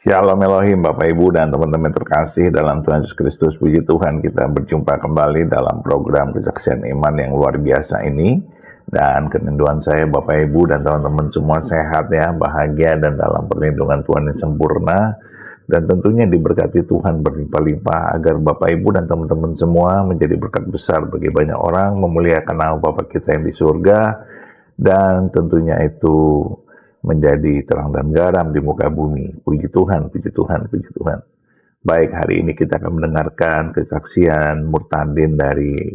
Shalom Elohim, Bapak Ibu dan teman-teman terkasih dalam Tuhan Yesus Kristus. Puji Tuhan, kita berjumpa kembali dalam program Kesaksian Iman yang luar biasa ini. Dan kerinduan saya Bapak Ibu dan teman-teman semua sehat ya, bahagia dan dalam perlindungan Tuhan yang sempurna. Dan tentunya diberkati Tuhan berlimpah-limpah agar Bapak Ibu dan teman-teman semua menjadi berkat besar bagi banyak orang, memuliakan nama Bapa kita yang di surga, dan tentunya itu menjadi terang dan garam di muka bumi. Puji Tuhan, puji Tuhan, puji Tuhan. Baik, hari ini kita akan mendengarkan kesaksian Murtadin dari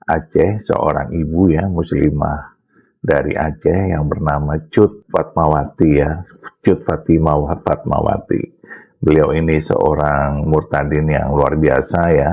Aceh, seorang ibu ya, muslimah dari Aceh yang bernama Cut Fatmawati ya, Cut Fatimah Fatmawati. Beliau ini seorang Murtadin yang luar biasa ya.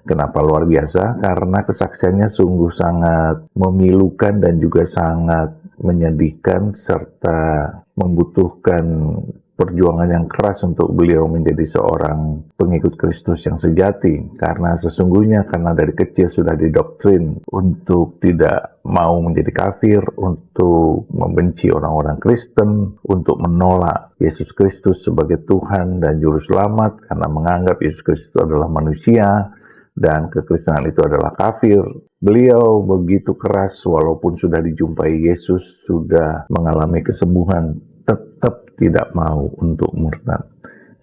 Kenapa luar biasa? Karena kesaksiannya sungguh sangat memilukan dan juga sangat menyedihkan serta membutuhkan perjuangan yang keras untuk beliau menjadi seorang pengikut Kristus yang sejati. Karena sesungguhnya karena dari kecil sudah didoktrin untuk tidak mau menjadi kafir, untuk membenci orang-orang Kristen, untuk menolak Yesus Kristus sebagai Tuhan dan Juru Selamat karena menganggap Yesus Kristus adalah manusia dan kekristenan itu adalah kafir. Beliau begitu keras walaupun sudah dijumpai Yesus, sudah mengalami kesembuhan, tetap tidak mau untuk murtad.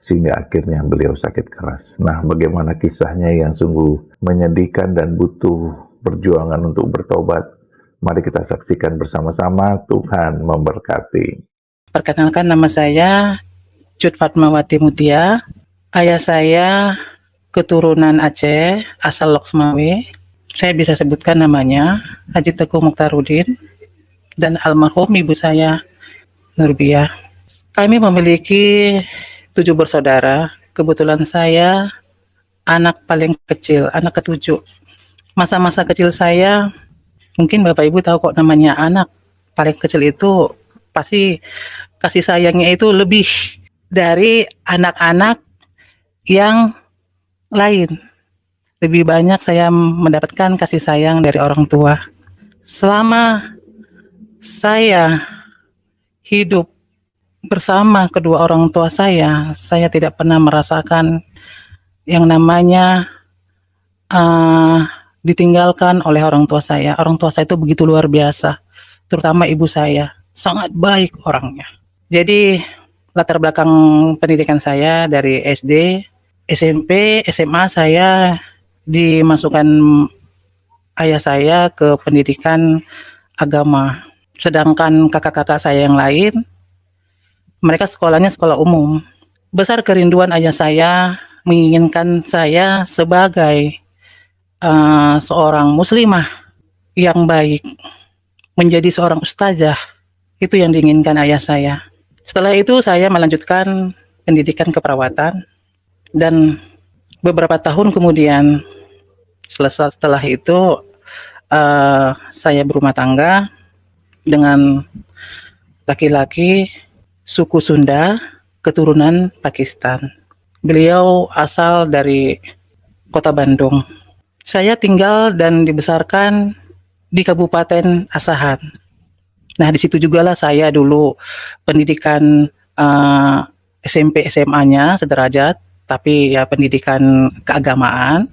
Sehingga akhirnya beliau sakit keras. Nah, bagaimana kisahnya yang sungguh menyedihkan dan butuh perjuangan untuk bertobat. Mari kita saksikan bersama-sama. Tuhan memberkati. Perkenalkan, nama saya Cut Fatmawati Mutia. Ayah saya keturunan Aceh, asal Loksmawe. Saya bisa sebutkan namanya, Haji Teguh Mukhtarudin, dan almarhum ibu saya, Nurbiah. Kami memiliki 7 bersaudara. Kebetulan saya anak paling kecil, anak ke-7. Masa-masa kecil saya, mungkin Bapak Ibu tahu kok namanya anak paling kecil itu, pasti kasih sayangnya itu lebih dari anak-anak yang lain. Lebih banyak saya mendapatkan kasih sayang dari orang tua. Selama saya hidup bersama kedua orang tua saya tidak pernah merasakan yang namanya ditinggalkan oleh orang tua saya. Orang tua saya itu begitu luar biasa, terutama ibu saya, sangat baik orangnya. Jadi latar belakang pendidikan saya dari SD, SMP, SMA saya dimasukkan ayah saya ke pendidikan agama. Sedangkan kakak-kakak saya yang lain, mereka sekolahnya sekolah umum. Besar kerinduan ayah saya menginginkan saya sebagai seorang muslimah yang baik, menjadi seorang ustazah. Itu yang diinginkan ayah saya. Setelah itu saya melanjutkan pendidikan keperawatan. Dan beberapa tahun kemudian, setelah itu saya berumah tangga dengan laki-laki suku Sunda, keturunan Pakistan. Beliau asal dari kota Bandung. Saya tinggal dan dibesarkan di Kabupaten Asahan. Nah, di situ juga lah saya dulu pendidikan SMP SMA-nya sederajat, tapi ya pendidikan keagamaan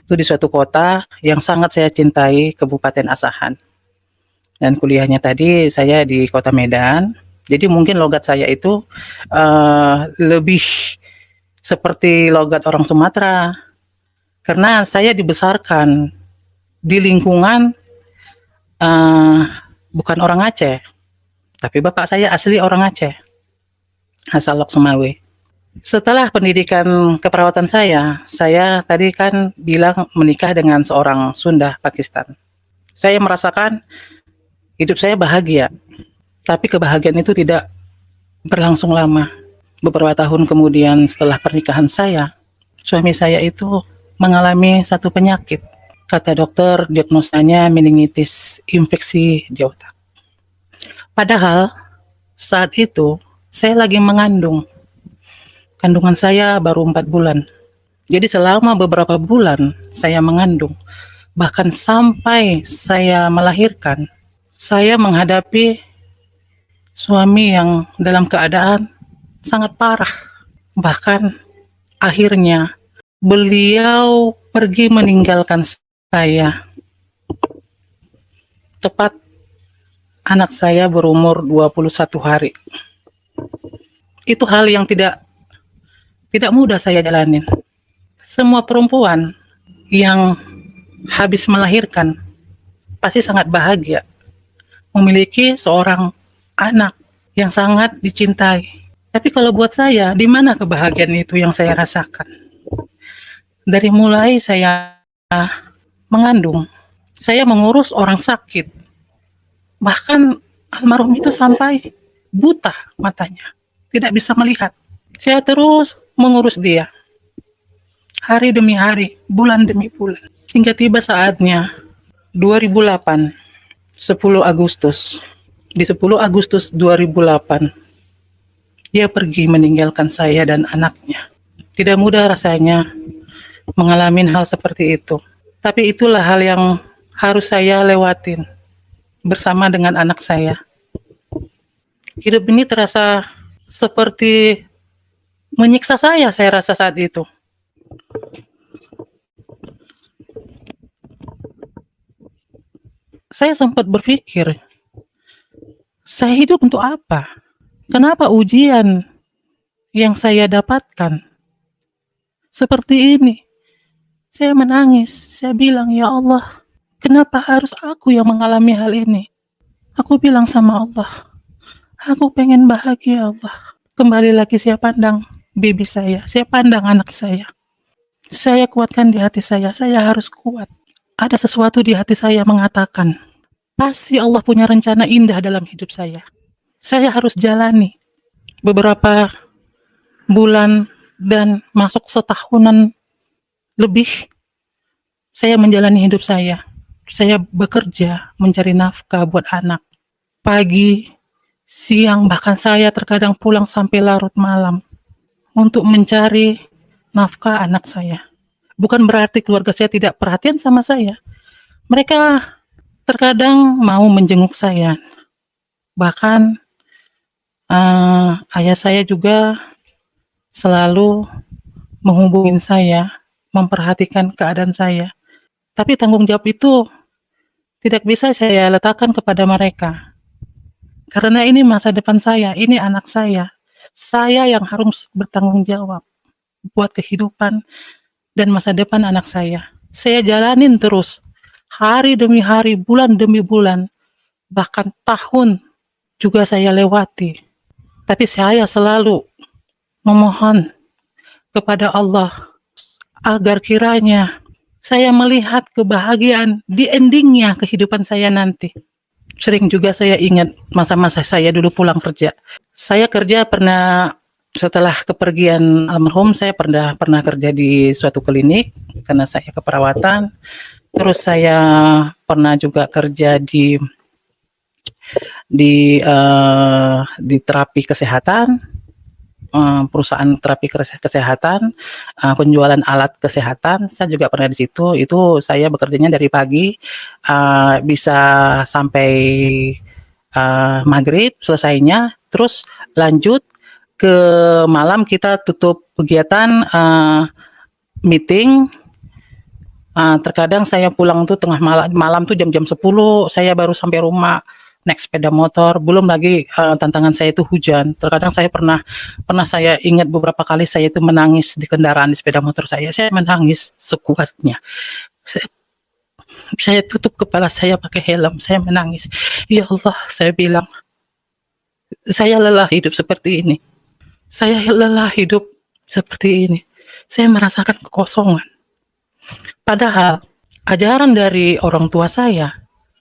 itu di suatu kota yang sangat saya cintai, Kabupaten Asahan. Dan kuliahnya tadi saya di Kota Medan. Jadi mungkin logat saya itu lebih seperti logat orang Sumatera, karena saya dibesarkan di lingkungan bukan orang Aceh, tapi bapak saya asli orang Aceh, asal Loksmawe. Setelah pendidikan keperawatan saya tadi kan bilang menikah dengan seorang Sunda Pakistan. Saya merasakan hidup saya bahagia, tapi kebahagiaan itu tidak berlangsung lama. Beberapa tahun kemudian setelah pernikahan saya, suami saya itu mengalami satu penyakit. Kata dokter, diagnosanya meningitis, infeksi di otak. Padahal saat itu saya lagi mengandung. Kandungan saya baru 4 bulan. Jadi selama beberapa bulan saya mengandung, bahkan sampai saya melahirkan, saya menghadapi suami yang dalam keadaan sangat parah. Bahkan akhirnya beliau pergi meninggalkan saya. Tepat anak saya berumur 21 hari. Itu hal yang tidak mudah saya jalanin. Semua perempuan yang habis melahirkan pasti sangat bahagia memiliki seorang anak yang sangat dicintai. Tapi kalau buat saya, di mana kebahagiaan itu yang saya rasakan? Dari mulai saya mengandung, saya mengurus orang sakit. Bahkan almarhum itu sampai buta matanya, tidak bisa melihat. Saya terus mengurus dia, hari demi hari, bulan demi bulan. Hingga tiba saatnya, 2008, 10 Agustus. Di 10 Agustus 2008, dia pergi meninggalkan saya dan anaknya. Tidak mudah rasanya mengalami hal seperti itu. Tapi itulah hal yang harus saya lewatin bersama dengan anak saya. Hidup ini terasa seperti menyiksa saya rasa saat itu. Saya sempat berpikir, saya hidup untuk apa? Kenapa ujian yang saya dapatkan seperti ini? Saya menangis, saya bilang, ya Allah, kenapa harus aku yang mengalami hal ini? Aku bilang sama Allah, aku pengen bahagia Allah. Kembali lagi saya pandang baby saya pandang anak saya. Saya kuatkan di hati saya harus kuat. Ada sesuatu di hati saya mengatakan, pasti Allah punya rencana indah dalam hidup saya. Saya harus jalani beberapa bulan dan masuk setahunan lebih. Saya menjalani hidup saya. Saya bekerja mencari nafkah buat anak. Pagi, siang, bahkan saya terkadang pulang sampai larut malam untuk mencari nafkah anak saya. Bukan berarti keluarga saya tidak perhatian sama saya. Mereka terkadang mau menjenguk saya. Bahkan ayah saya juga selalu menghubungi saya, memperhatikan keadaan saya. Tapi tanggung jawab itu tidak bisa saya letakkan kepada mereka. Karena ini masa depan saya, ini anak saya. Saya yang harus bertanggung jawab buat kehidupan dan masa depan anak saya. Saya jalanin terus, hari demi hari, bulan demi bulan, bahkan tahun juga saya lewati. Tapi saya selalu memohon kepada Allah agar kiranya saya melihat kebahagiaan di endingnya kehidupan saya nanti. Sering juga saya ingat masa-masa saya dulu pulang kerja. Saya kerja pernah setelah kepergian almarhum, saya pernah kerja di suatu klinik karena saya keperawatan. Terus saya pernah juga kerja di terapi kesehatan, perusahaan terapi kesehatan, penjualan alat kesehatan. Saya juga pernah di situ. Itu saya bekerjanya dari pagi bisa sampai maghrib selesainya, terus lanjut ke malam kita tutup kegiatan meeting. Terkadang saya pulang tuh tengah malam tuh jam-jam 10 saya baru sampai rumah naik sepeda motor. Belum lagi tantangan saya itu hujan. Terkadang saya pernah saya ingat beberapa kali saya itu menangis di kendaraan di sepeda motor saya. Saya menangis sekuatnya. Saya tutup kepala saya pakai helm, saya menangis. Ya Allah, saya bilang, saya lelah hidup seperti ini. Saya lelah hidup seperti ini. Saya merasakan kekosongan. Padahal ajaran dari orang tua saya,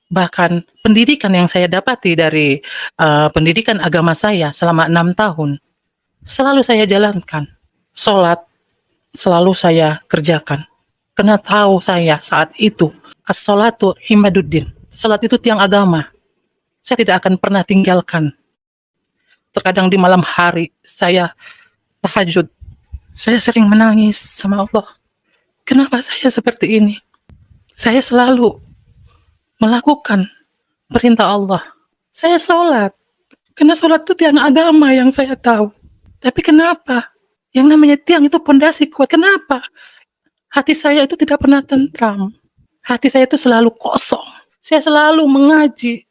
bahkan pendidikan yang saya dapati dari pendidikan agama saya selama 6 tahun, selalu saya jalankan. Sholat selalu saya kerjakan. Karena tahu saya saat itu, as-sholatu imaduddin. Sholat itu tiang agama. Saya tidak akan pernah tinggalkan. Terkadang di malam hari saya tahajud. Saya sering menangis sama Allah. Kenapa saya seperti ini? Saya selalu melakukan perintah Allah. Saya sholat. Karena sholat itu tiang agama yang saya tahu. Tapi kenapa Yang namanya tiang itu pondasi kuat. Kenapa? Hati saya itu tidak pernah tentram. Hati saya itu selalu kosong. Saya selalu mengaji.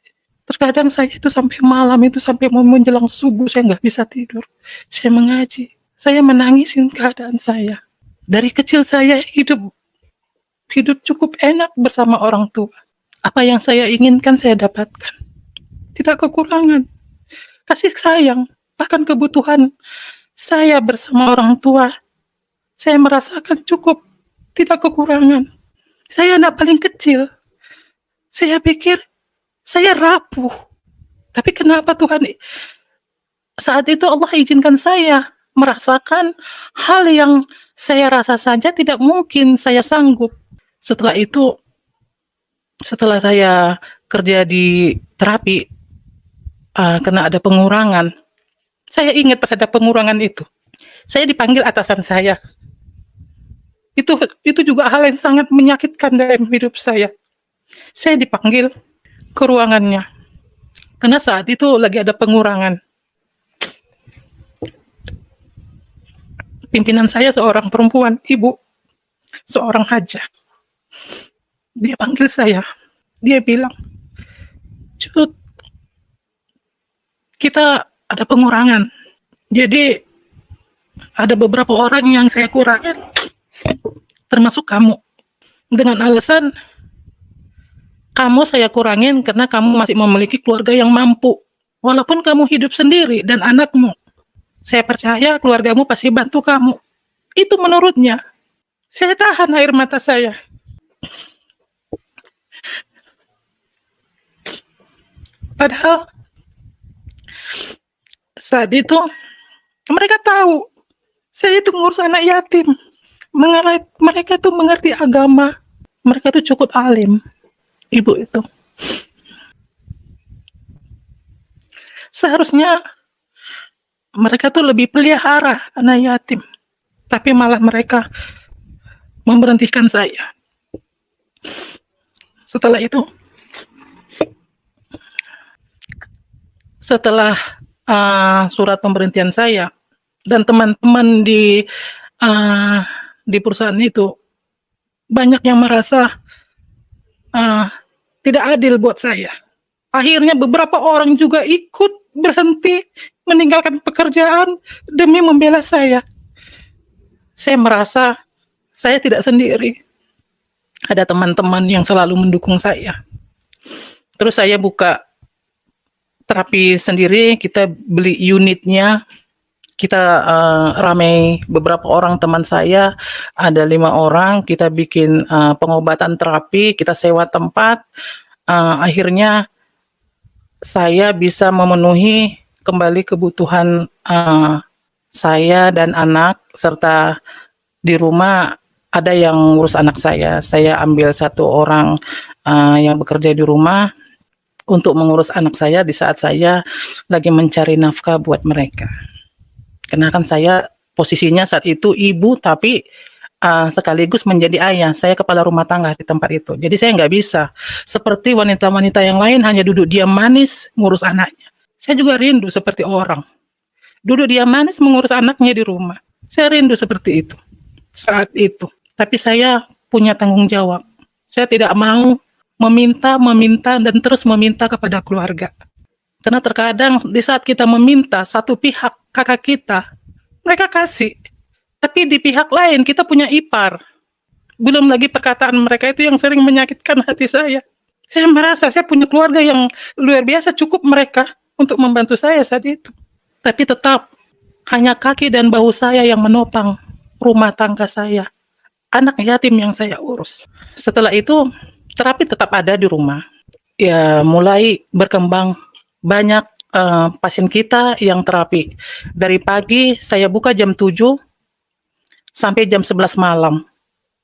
Terkadang saya itu sampai malam itu, sampai mau menjelang subuh, saya nggak bisa tidur. Saya mengaji. Saya menangisin keadaan saya. Dari kecil saya hidup cukup enak bersama orang tua. Apa yang saya inginkan saya dapatkan. Tidak kekurangan. Kasih sayang, bahkan kebutuhan saya bersama orang tua, saya merasakan cukup, tidak kekurangan. Saya anak paling kecil. Saya pikir saya rapuh. Tapi kenapa Tuhan saat itu Allah izinkan saya merasakan hal yang saya rasa saja tidak mungkin saya sanggup. Setelah itu, setelah saya kerja di terapi, karena ada pengurangan, saya ingat pas ada pengurangan itu, saya dipanggil atasan saya. Itu juga hal yang sangat menyakitkan dalam hidup saya. Saya dipanggil ke ruangannya, karena saat itu lagi ada pengurangan. Pimpinan saya seorang perempuan, ibu, seorang hajah. Dia panggil saya, dia bilang, Cut, kita ada pengurangan. Jadi ada beberapa orang yang saya kurangin, termasuk kamu. Dengan alasan, kamu saya kurangin karena kamu masih memiliki keluarga yang mampu. Walaupun kamu hidup sendiri dan anakmu, saya percaya keluargamu pasti bantu kamu. Itu menurutnya. Saya tahan air mata saya. Padahal saat itu mereka tahu saya itu ngurus anak yatim. Mereka itu mengerti agama. Mereka itu cukup alim. Ibu itu. Seharusnya mereka tuh lebih pelihara anak yatim. Tapi malah mereka memberhentikan saya. Setelah itu, setelah surat pemberhentian saya dan teman-teman di perusahaan itu, banyak yang merasa tidak adil buat saya. Akhirnya beberapa orang juga ikut berhenti meninggalkan pekerjaan demi membela saya. Saya merasa saya tidak sendiri. Ada teman-teman yang selalu mendukung saya. Terus saya buka terapi sendiri, kita beli unitnya, kita ramai beberapa orang teman saya, ada 5 orang, kita bikin pengobatan terapi, kita sewa tempat, akhirnya saya bisa memenuhi kembali kebutuhan saya dan anak, serta di rumah ada yang ngurus anak saya. Saya ambil 1 orang yang bekerja di rumah untuk mengurus anak saya di saat saya lagi mencari nafkah buat mereka. Karena kan saya posisinya saat itu ibu, tapi sekaligus menjadi ayah. Saya kepala rumah tangga di tempat itu. Jadi saya nggak bisa seperti wanita-wanita yang lain hanya duduk diam manis ngurus anaknya. Saya juga rindu seperti orang. Duduk diam manis mengurus anaknya di rumah. Saya rindu seperti itu saat itu. Tapi saya punya tanggung jawab. Saya tidak mau meminta, dan terus meminta kepada keluarga. Karena terkadang di saat kita meminta satu pihak, kakak kita, mereka kasih. Tapi di pihak lain kita punya ipar. Belum lagi perkataan mereka itu yang sering menyakitkan hati saya. Saya merasa saya punya keluarga yang luar biasa, cukup mereka untuk membantu saya saat itu. Tapi tetap hanya kaki dan bahu saya yang menopang rumah tangga saya. Anak yatim yang saya urus. Setelah itu terapi tetap ada di rumah. Ya mulai berkembang banyak pasien kita yang terapi. Dari pagi saya buka jam 7 sampai jam 11 malam.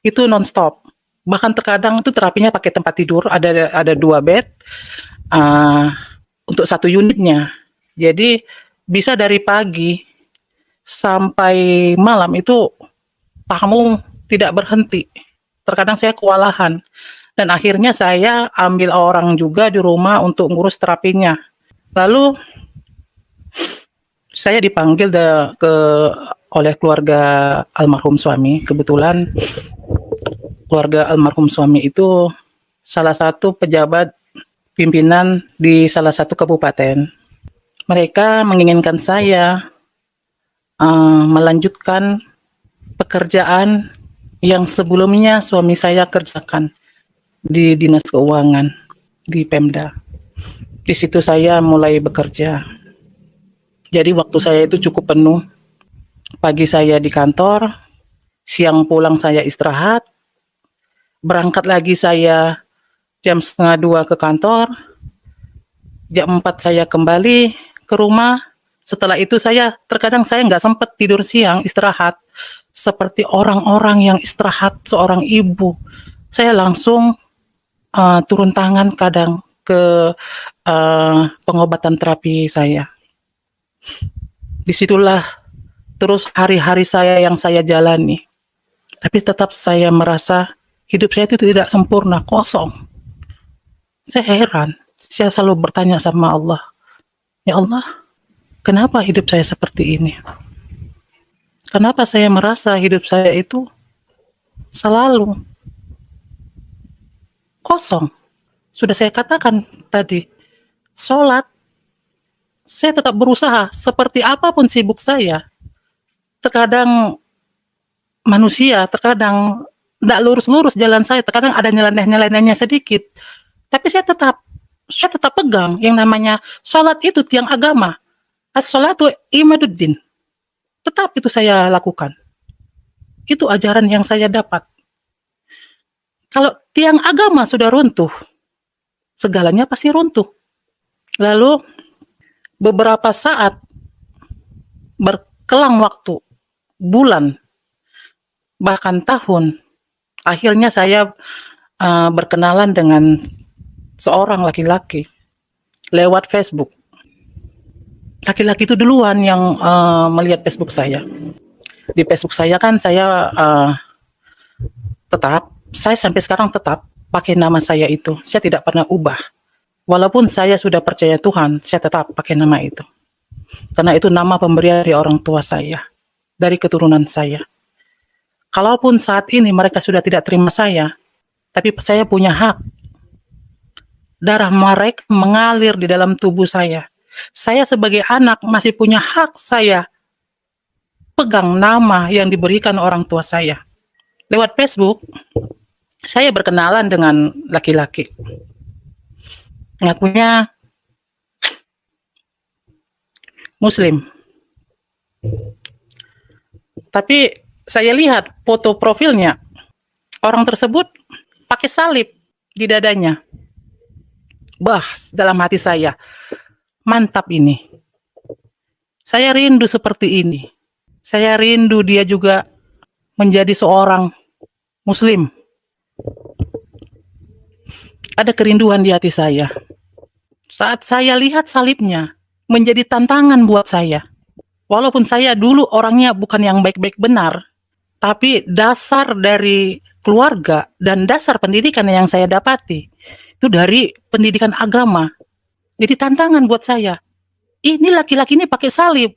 Itu non-stop. Bahkan terkadang itu terapinya pakai tempat tidur, ada 2 bed untuk 1 unitnya. Jadi bisa dari pagi sampai malam itu tamu tidak berhenti. Terkadang saya kewalahan. Dan akhirnya saya ambil orang juga di rumah untuk ngurus terapinya. Lalu Saya dipanggil oleh keluarga almarhum suami. Kebetulan keluarga almarhum suami itu salah satu pejabat pimpinan di salah satu kabupaten. Mereka menginginkan saya melanjutkan pekerjaan yang sebelumnya suami saya kerjakan di Dinas Keuangan di Pemda. Di situ saya mulai bekerja. Jadi waktu saya itu cukup penuh. Pagi saya di kantor, siang pulang saya istirahat, berangkat lagi saya jam 1:30 ke kantor, jam 4 saya kembali ke rumah. Setelah itu terkadang saya nggak sempat tidur siang, istirahat. Seperti orang-orang yang istirahat, seorang ibu. Saya langsung turun tangan kadang ke pengobatan terapi saya. Disitulah terus hari-hari saya yang saya jalani. Tapi tetap saya merasa hidup saya itu tidak sempurna, kosong. Saya heran. Saya selalu bertanya sama Allah, ya Allah, kenapa hidup saya seperti ini? Kenapa saya merasa hidup saya itu selalu kosong? Sudah saya katakan tadi, sholat, saya tetap berusaha, seperti apapun sibuk saya. Terkadang manusia, terkadang tidak lurus-lurus jalan saya, terkadang ada nyeleneh-nyelenehnya sedikit. Tapi saya tetap pegang yang namanya sholat itu tiang agama. As-sholatu imaduddin. Tetap itu saya lakukan. Itu ajaran yang saya dapat. Kalau tiang agama sudah runtuh, segalanya pasti runtuh. Lalu beberapa saat berkelang waktu, bulan, bahkan tahun, akhirnya saya berkenalan dengan seorang laki-laki lewat Facebook. Laki-laki itu duluan yang melihat Facebook saya. Di Facebook saya kan saya saya sampai sekarang tetap pakai nama saya itu. Saya tidak pernah ubah. Walaupun saya sudah percaya Tuhan, saya tetap pakai nama itu. Karena itu nama pemberian dari orang tua saya, dari keturunan saya. Kalaupun saat ini mereka sudah tidak terima saya, tapi saya punya hak. Darah mereka mengalir di dalam tubuh saya. Saya sebagai anak masih punya hak saya pegang nama yang diberikan orang tua saya. Lewat Facebook, saya berkenalan dengan laki-laki. Ngakunya Muslim. Tapi saya lihat foto profilnya, orang tersebut pakai salib di dadanya. Bah, dalam hati saya, mantap ini. Saya rindu seperti ini. Saya rindu dia juga menjadi seorang Muslim. Ada kerinduan di hati saya. Saat saya lihat salibnya, menjadi tantangan buat saya. Walaupun saya dulu orangnya bukan yang baik-baik benar, tapi dasar dari keluarga dan dasar pendidikan yang saya dapati, itu dari pendidikan agama. Jadi tantangan buat saya. Ini laki-laki ini pakai salib.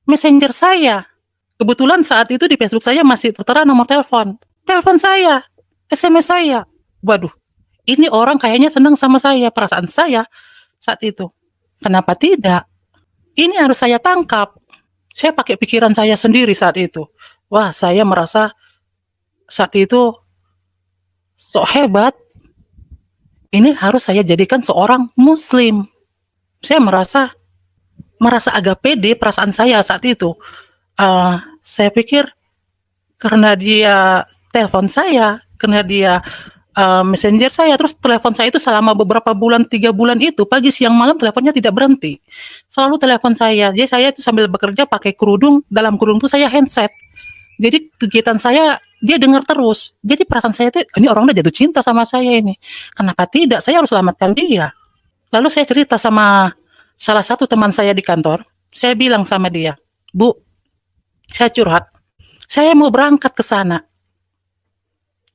Messenger saya. Kebetulan saat itu di Facebook saya masih tertera nomor telepon. Telepon saya. SMS saya. Waduh, ini orang kayaknya senang sama saya. Perasaan saya saat itu. Kenapa tidak? Ini harus saya tangkap. Saya pakai pikiran saya sendiri saat itu. Wah, saya merasa saat itu sok hebat. Ini harus saya jadikan seorang Muslim. Saya merasa agak pede perasaan saya saat itu. Saya pikir karena dia telepon saya, karena dia messenger saya, terus telepon saya itu selama beberapa bulan, 3 bulan itu, pagi, siang, malam teleponnya tidak berhenti. Selalu telepon saya. Jadi saya itu sambil bekerja pakai kerudung, dalam kerudung itu saya handset. Jadi kegiatan saya, dia dengar terus. Jadi perasaan saya itu, ini orang udah jatuh cinta sama saya ini. Kenapa tidak? Saya harus selamatkan dia. Lalu saya cerita sama salah satu teman saya di kantor. Saya bilang sama dia, Bu, saya curhat. Saya mau berangkat ke sana.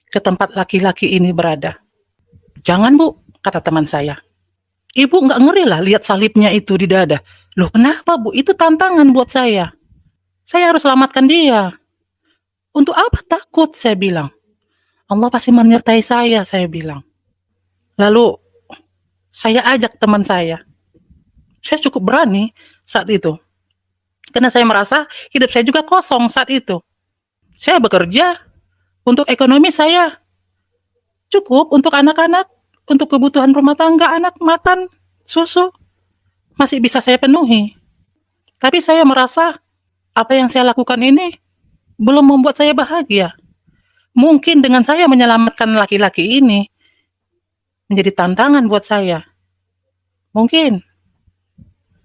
Ke tempat laki-laki ini berada. Jangan, Bu, kata teman saya. Ibu nggak ngeri lah lihat salibnya itu di dada. Loh kenapa Bu? Itu tantangan buat saya. Saya harus selamatkan dia. Untuk apa takut? Saya bilang. Allah pasti menyertai saya bilang. Lalu saya ajak teman saya. Saya cukup berani saat itu. Karena saya merasa hidup saya juga kosong saat itu. Saya bekerja, untuk ekonomi saya cukup, untuk anak-anak, untuk kebutuhan rumah tangga, anak makan, susu, masih bisa saya penuhi. Tapi saya merasa apa yang saya lakukan ini belum membuat saya bahagia. Mungkin dengan saya menyelamatkan laki-laki ini menjadi tantangan buat saya. Mungkin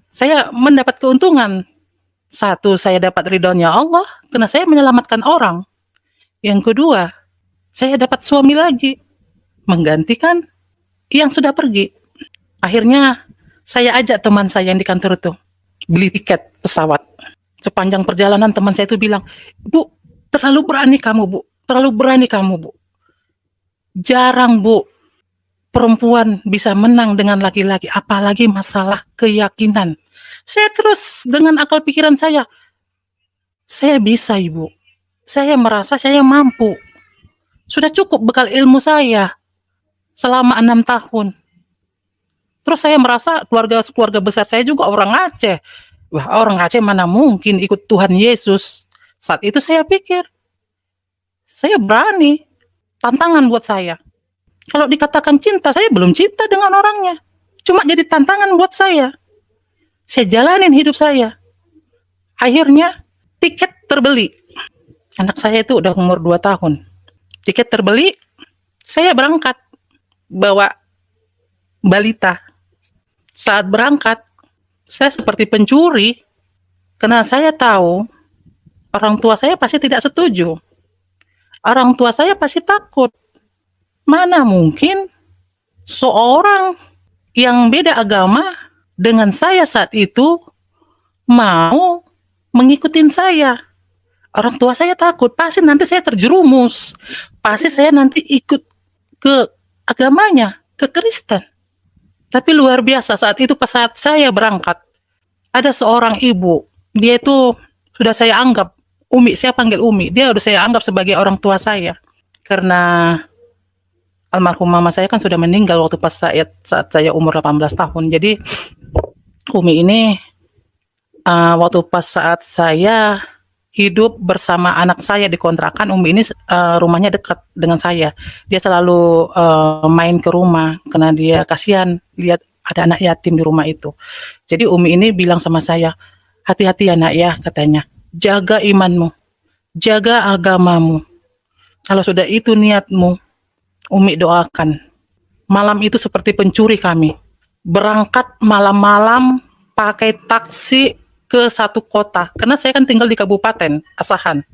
saya mendapat keuntungan. Satu, saya dapat ridhonya Allah karena saya menyelamatkan orang. Yang kedua, saya dapat suami lagi menggantikan yang sudah pergi. Akhirnya saya ajak teman saya yang di kantor itu beli tiket pesawat. Sepanjang perjalanan teman saya itu bilang, "Bu, terlalu berani kamu, Bu. Terlalu berani kamu, Bu. Jarang, Bu, perempuan bisa menang dengan laki-laki, apalagi masalah keyakinan." Saya terus dengan akal pikiran saya bisa, Ibu. Saya merasa saya mampu. Sudah cukup bekal ilmu saya selama 6 tahun. Terus saya merasa keluarga besar saya juga orang Aceh. Wah, orang Aceh mana mungkin ikut Tuhan Yesus. Saat itu saya pikir, saya berani. Tantangan buat saya. Kalau dikatakan cinta, saya belum cinta dengan orangnya. Cuma jadi tantangan buat saya. Saya jalanin hidup saya. Akhirnya, tiket terbeli. Anak saya itu udah umur 2 tahun. Tiket terbeli, saya berangkat. Bawa balita. Saat berangkat, saya seperti pencuri. Karena saya tahu, orang tua saya pasti tidak setuju. Orang tua saya pasti takut. Mana mungkin seorang yang beda agama dengan saya saat itu mau mengikutin saya. Orang tua saya takut, pasti nanti saya terjerumus. Pasti saya nanti ikut ke agamanya, ke Kristen. Tapi luar biasa saat itu pas saat saya berangkat, ada seorang ibu, dia itu sudah saya anggap, Umi, saya panggil Umi, dia sudah saya anggap sebagai orang tua saya. Karena almarhum mama saya kan sudah meninggal waktu pas saat saya umur 18 tahun. Jadi Umi ini waktu pas saat saya hidup bersama anak saya di kontrakan, Umi ini rumahnya dekat dengan saya. Dia selalu main ke rumah karena dia kasihan lihat ada anak yatim di rumah itu. Jadi Umi ini bilang sama saya, "Hati-hati ya nak ya," katanya. "Jaga imanmu, jaga agamamu. Kalau sudah itu niatmu, Umi doakan." Malam itu seperti pencuri kami. Berangkat malam-malam pakai taksi ke satu kota. Karena saya kan tinggal di Kabupaten Asahan.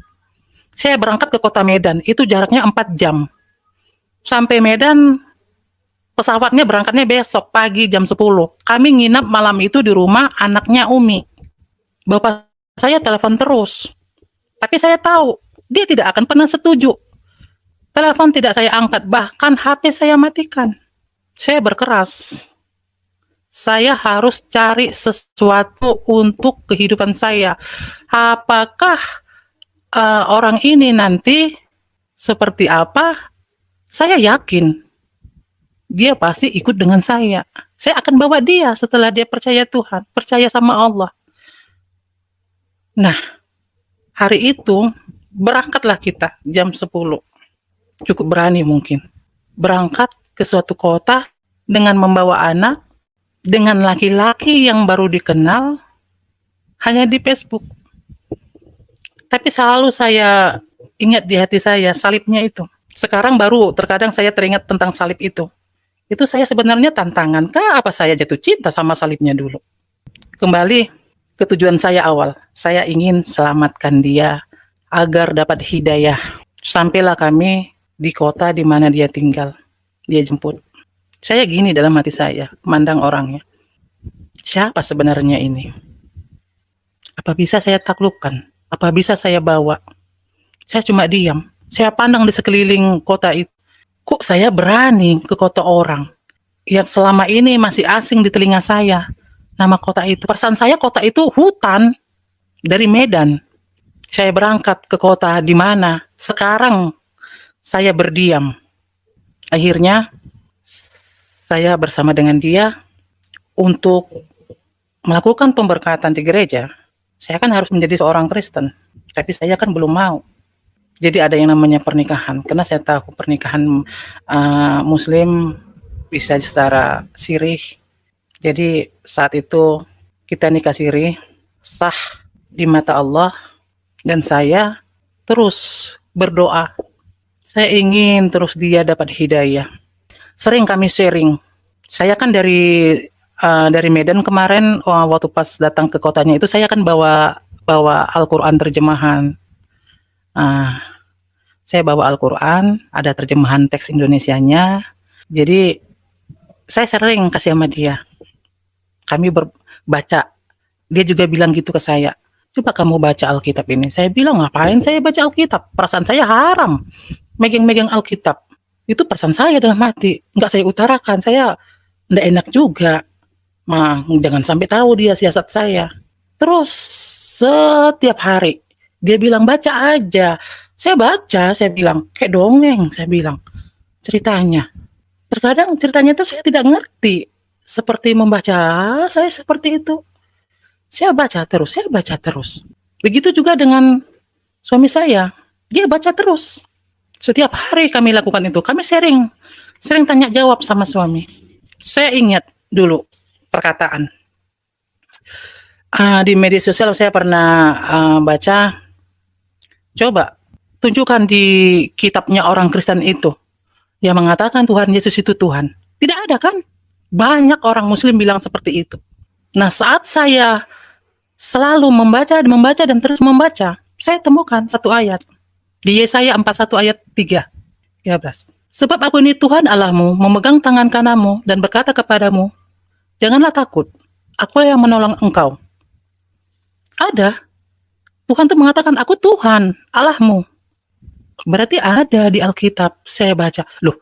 Saya berangkat ke kota Medan. Itu jaraknya 4 jam. Sampai Medan, pesawatnya berangkatnya besok pagi jam 10. Kami nginap malam itu di rumah anaknya Umi. Bapak saya telepon terus. Tapi saya tahu, dia tidak akan pernah setuju. Telepon tidak saya angkat, bahkan HP saya matikan. Saya berkeras. Saya harus cari sesuatu untuk kehidupan saya. Apakah orang ini nanti seperti apa? Saya yakin dia pasti ikut dengan saya. Saya akan bawa dia setelah dia percaya Tuhan, percaya sama Allah. Nah, hari itu berangkatlah kita jam 10. Cukup berani mungkin. Berangkat ke suatu kota dengan membawa anak, dengan laki-laki yang baru dikenal hanya di Facebook. Tapi selalu saya ingat di hati saya salibnya itu. Sekarang baru terkadang saya teringat tentang salib itu. Itu saya sebenarnya tantangan kah apa saya jatuh cinta sama salibnya dulu. Kembali ke tujuan saya awal. Saya ingin selamatkan dia agar dapat hidayah. Sampailah kami di kota di mana dia tinggal. Dia jemput. Saya gini dalam hati saya, memandang orangnya. Siapa sebenarnya ini? Apa bisa saya taklukkan? Apa bisa saya bawa? Saya cuma diam. Saya pandang di sekeliling kota itu. Kok saya berani ke kota orang? yang selama ini masih asing di telinga saya. Nama kota itu. Perasaan saya kota itu hutan dari Medan. Saya berangkat ke kota di mana. Sekarang saya berdiam. Akhirnya saya bersama dengan dia untuk melakukan pemberkatan di gereja. Saya kan harus menjadi seorang Kristen. Tapi saya kan belum mau. Jadi ada yang namanya pernikahan. Karena saya tahu pernikahan Muslim bisa secara sirih. Jadi saat itu kita nikah siri, sah di mata Allah, dan saya terus berdoa. Saya ingin terus dia dapat hidayah. Sering kami sharing. Saya kan dari Medan kemarin, waktu pas datang ke kotanya itu saya kan bawa Al-Quran terjemahan. Saya bawa Al-Quran, ada terjemahan teks Indonesianya. Jadi saya sering kasih sama dia. Kami baca. Dia juga bilang gitu ke saya. Coba kamu baca Alkitab ini. Saya bilang, ngapain saya baca Alkitab? Perasaan saya haram. Megang-megang Alkitab. Itu perasaan saya dalam hati. Nggak saya utarakan. Saya nggak enak juga. Jangan sampai tahu dia siasat saya. Terus setiap hari dia bilang baca aja. Saya baca, saya bilang kayak dongeng. Saya bilang ceritanya. Terkadang ceritanya itu saya tidak ngerti. Seperti membaca, saya seperti itu. Saya baca terus. Begitu juga dengan suami saya. Dia baca terus. Setiap hari kami lakukan itu. Kami sering tanya jawab sama suami. Saya ingat dulu perkataan. Di media sosial saya pernah baca, coba tunjukkan di kitabnya orang Kristen itu yang mengatakan Tuhan Yesus itu Tuhan. Tidak ada kan? Banyak orang Muslim bilang seperti itu. Nah, saat saya selalu membaca dan terus membaca, saya temukan satu ayat. Di Yesaya 41 ayat 13. Sebab aku ini Tuhan Allahmu, memegang tangan kananmu dan berkata kepadamu, janganlah takut, aku yang menolong engkau. Ada. Tuhan itu mengatakan, aku Tuhan Allahmu. Berarti ada di Alkitab. Saya baca, loh,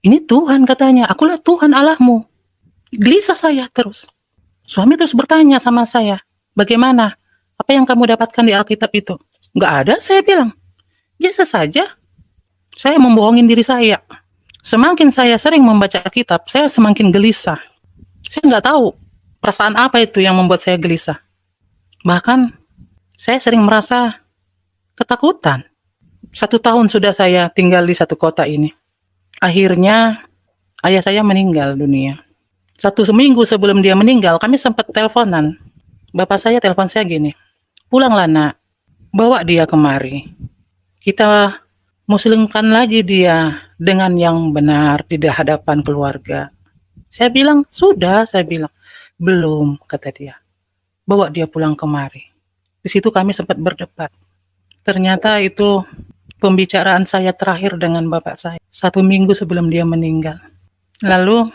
ini Tuhan katanya, akulah Tuhan Allahmu. Gelisah saya terus. Suami terus bertanya sama saya, bagaimana? Apa yang kamu dapatkan di Alkitab itu? Nggak ada, saya bilang. Biasa saja. Saya membohongin diri saya. Semakin saya sering membaca Alkitab, saya semakin gelisah. Saya nggak tahu perasaan apa itu yang membuat saya gelisah. Bahkan, saya sering merasa ketakutan. 1 tahun sudah saya tinggal di satu kota ini. Akhirnya, ayah saya meninggal dunia. 1 minggu sebelum dia meninggal, kami sempat teleponan. Bapak saya telepon saya gini, pulanglah nak, bawa dia kemari. Kita muslimkan lagi dia dengan yang benar di hadapan keluarga. Saya bilang, sudah, saya bilang. Belum, kata dia. Bawa dia pulang kemari. Di situ kami sempat berdebat. Ternyata itu pembicaraan saya terakhir dengan bapak saya. 1 minggu sebelum dia meninggal. Lalu,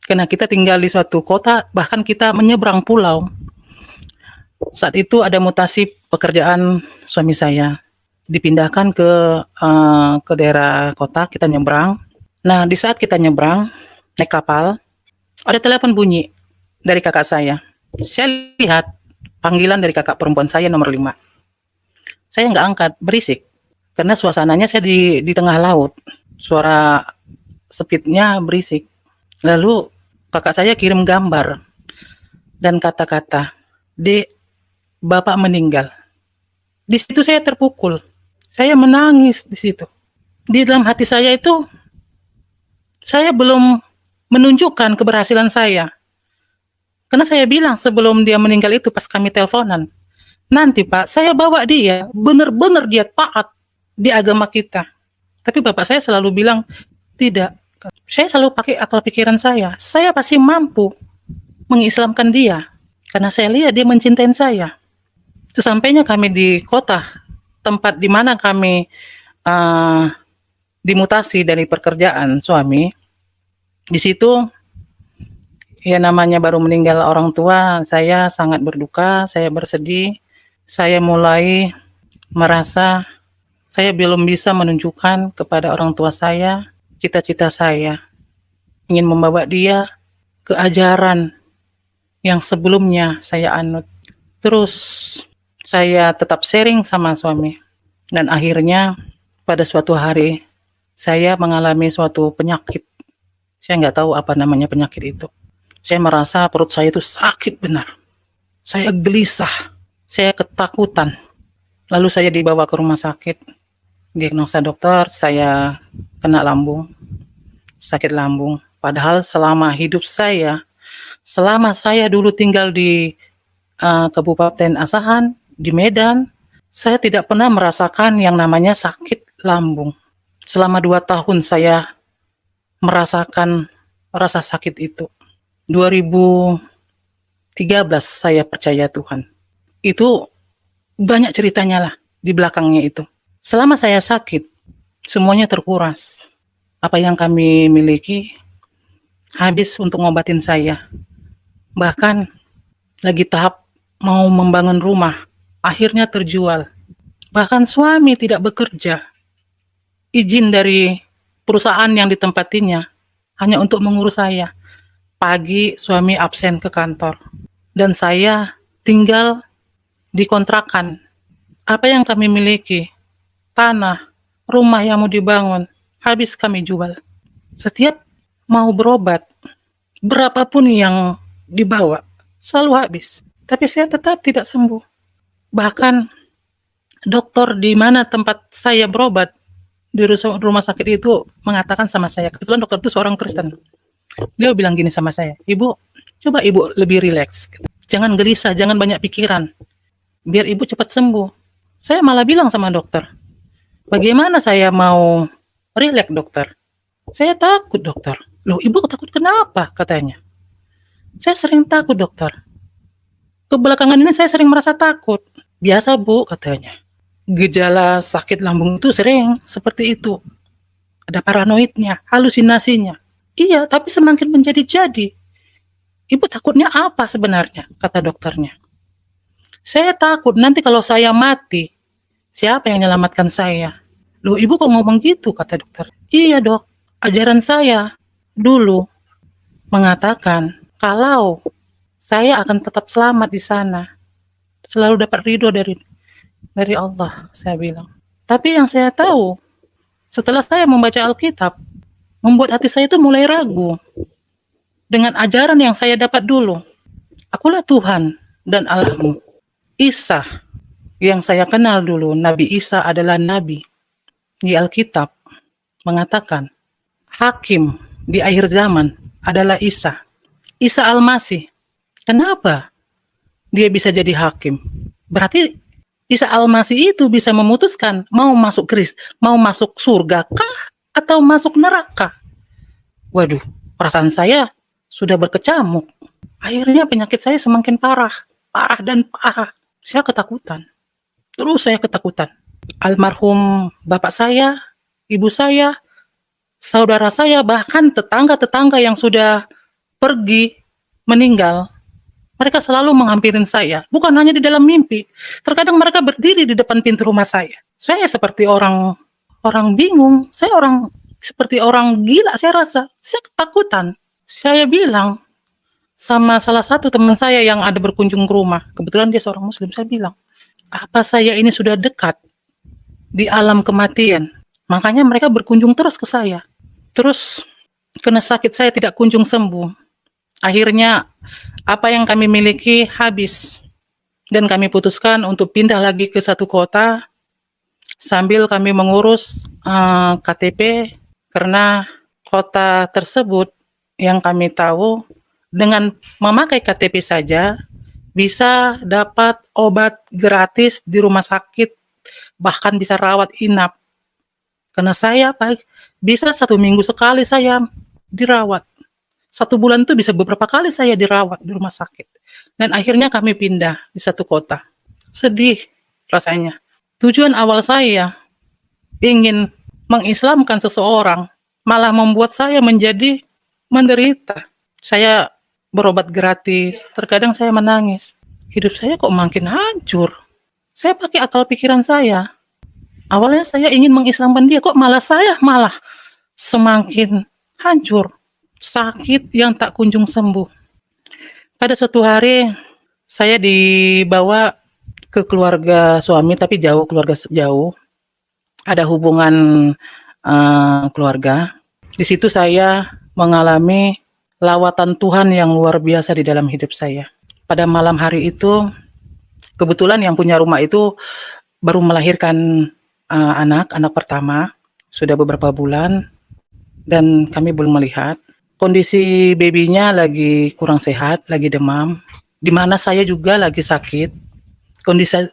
karena kita tinggal di suatu kota, bahkan kita menyeberang pulau. Saat itu ada mutasi pekerjaan suami saya. Dipindahkan ke daerah kota, kita nyebrang. Nah, di saat kita nyebrang, naik kapal, ada telepon bunyi dari kakak saya. Saya lihat panggilan dari kakak perempuan saya nomor 5. Saya nggak angkat, berisik. Karena suasananya saya di tengah laut. Suara speednya berisik. Lalu kakak saya kirim gambar dan kata-kata, Dek, Bapak meninggal. Di situ saya terpukul. Saya menangis di situ. Di dalam hati saya itu, saya belum menunjukkan keberhasilan saya. Karena saya bilang sebelum dia meninggal itu pas kami teleponan, nanti Pak, saya bawa dia, benar-benar dia taat di agama kita. Tapi bapak saya selalu bilang, tidak. Saya selalu pakai akal pikiran saya pasti mampu mengislamkan dia. Karena saya lihat dia mencintai saya. Sesampainya kami di kota, tempat di mana kami dimutasi dari pekerjaan suami, di situ ya namanya baru meninggal orang tua, saya sangat berduka, saya bersedih, saya mulai merasa saya belum bisa menunjukkan kepada orang tua saya cita-cita saya ingin membawa dia ke ajaran yang sebelumnya saya anut. Terus saya tetap sharing sama suami. Dan akhirnya pada suatu hari saya mengalami suatu penyakit. Saya nggak tahu apa namanya penyakit itu. Saya merasa perut saya itu sakit benar. Saya gelisah, saya ketakutan. Lalu saya dibawa ke rumah sakit. Diagnosa dokter, saya kena lambung, sakit lambung. Padahal selama hidup saya, selama saya dulu tinggal di Kabupaten Asahan, di Medan, saya tidak pernah merasakan yang namanya sakit lambung. Selama 2 tahun saya merasakan rasa sakit itu. 2013 saya percaya Tuhan. Itu banyak ceritanya lah di belakangnya itu. Selama saya sakit, semuanya terkuras. Apa yang kami miliki habis untuk ngobatin saya. Bahkan lagi tahap mau membangun rumah, akhirnya terjual. Bahkan suami tidak bekerja. Izin dari perusahaan yang ditempatinya hanya untuk mengurus saya. Pagi suami absen ke kantor. Dan saya tinggal di kontrakan. Apa yang kami miliki, tanah, rumah yang mau dibangun, habis kami jual. Setiap mau berobat, berapapun yang dibawa, selalu habis. Tapi saya tetap tidak sembuh. Bahkan dokter di mana tempat saya berobat, di rumah sakit itu mengatakan sama saya, kebetulan dokter itu seorang Kristen. Dia bilang gini sama saya, Ibu, coba Ibu lebih rileks. Jangan gelisah, jangan banyak pikiran. Biar Ibu cepat sembuh. Saya malah bilang sama dokter, bagaimana saya mau rileks dokter? Saya takut dokter. Loh, Ibu takut kenapa? Katanya. Saya sering takut dokter. Kebelakangan ini saya sering merasa takut. Biasa Bu, katanya. Gejala sakit lambung itu sering seperti itu. Ada paranoidnya, halusinasinya. Iya, tapi semakin menjadi-jadi. Ibu takutnya apa sebenarnya? Kata dokternya. Saya takut nanti kalau saya mati, siapa yang menyelamatkan saya? Loh, Ibu kok ngomong gitu? Kata dokter. Iya dok, ajaran saya dulu mengatakan kalau saya akan tetap selamat di sana, selalu dapat ridho dari Allah, saya bilang. Tapi yang saya tahu, setelah saya membaca Alkitab, membuat hati saya itu mulai ragu dengan ajaran yang saya dapat dulu. Akulah Tuhan dan Allahmu. Isa yang saya kenal dulu, Nabi Isa adalah Nabi. Di Alkitab mengatakan, Hakim di akhir zaman adalah Isa. Isa Al-Masih. Kenapa dia bisa jadi hakim? Berarti Isa Al-Masih itu bisa memutuskan mau masuk surga kah atau masuk neraka. Waduh, perasaan saya sudah berkecamuk. Akhirnya penyakit saya semakin parah dan parah. Saya ketakutan. Terus saya ketakutan. Almarhum bapak saya, ibu saya, saudara saya, bahkan tetangga-tetangga yang sudah pergi, meninggal, mereka selalu menghampirin saya, bukan hanya di dalam mimpi. Terkadang mereka berdiri di depan pintu rumah saya. Saya seperti orang bingung, saya seperti orang gila, saya rasa. Saya ketakutan. Saya bilang sama salah satu teman saya yang ada berkunjung ke rumah, kebetulan dia seorang muslim, saya bilang, apa saya ini sudah dekat di alam kematian? Makanya mereka berkunjung terus ke saya. Terus karena sakit saya tidak kunjung sembuh. Akhirnya apa yang kami miliki habis dan kami putuskan untuk pindah lagi ke satu kota sambil kami mengurus KTP karena kota tersebut yang kami tahu dengan memakai KTP saja bisa dapat obat gratis di rumah sakit, bahkan bisa rawat inap. Karena saya bisa 1 minggu sekali saya dirawat. 1 bulan itu bisa beberapa kali saya dirawat di rumah sakit. Dan akhirnya kami pindah di satu kota. Sedih rasanya. Tujuan awal saya ingin mengislamkan seseorang, malah membuat saya menjadi menderita. Saya berobat gratis, terkadang saya menangis. Hidup saya kok makin hancur. Saya pakai akal pikiran saya. Awalnya saya ingin mengislamkan dia, kok malah saya semakin hancur. sakit yang tak kunjung sembuh. Pada suatu hari saya dibawa ke keluarga suami, tapi jauh, keluarga jauh. Ada hubungan keluarga. Di situ saya mengalami lawatan Tuhan yang luar biasa di dalam hidup saya. Pada malam hari itu, kebetulan yang punya rumah itu baru melahirkan anak pertama, sudah beberapa bulan, dan kami belum melihat. Kondisi babynya lagi kurang sehat, lagi demam, di mana saya juga lagi sakit.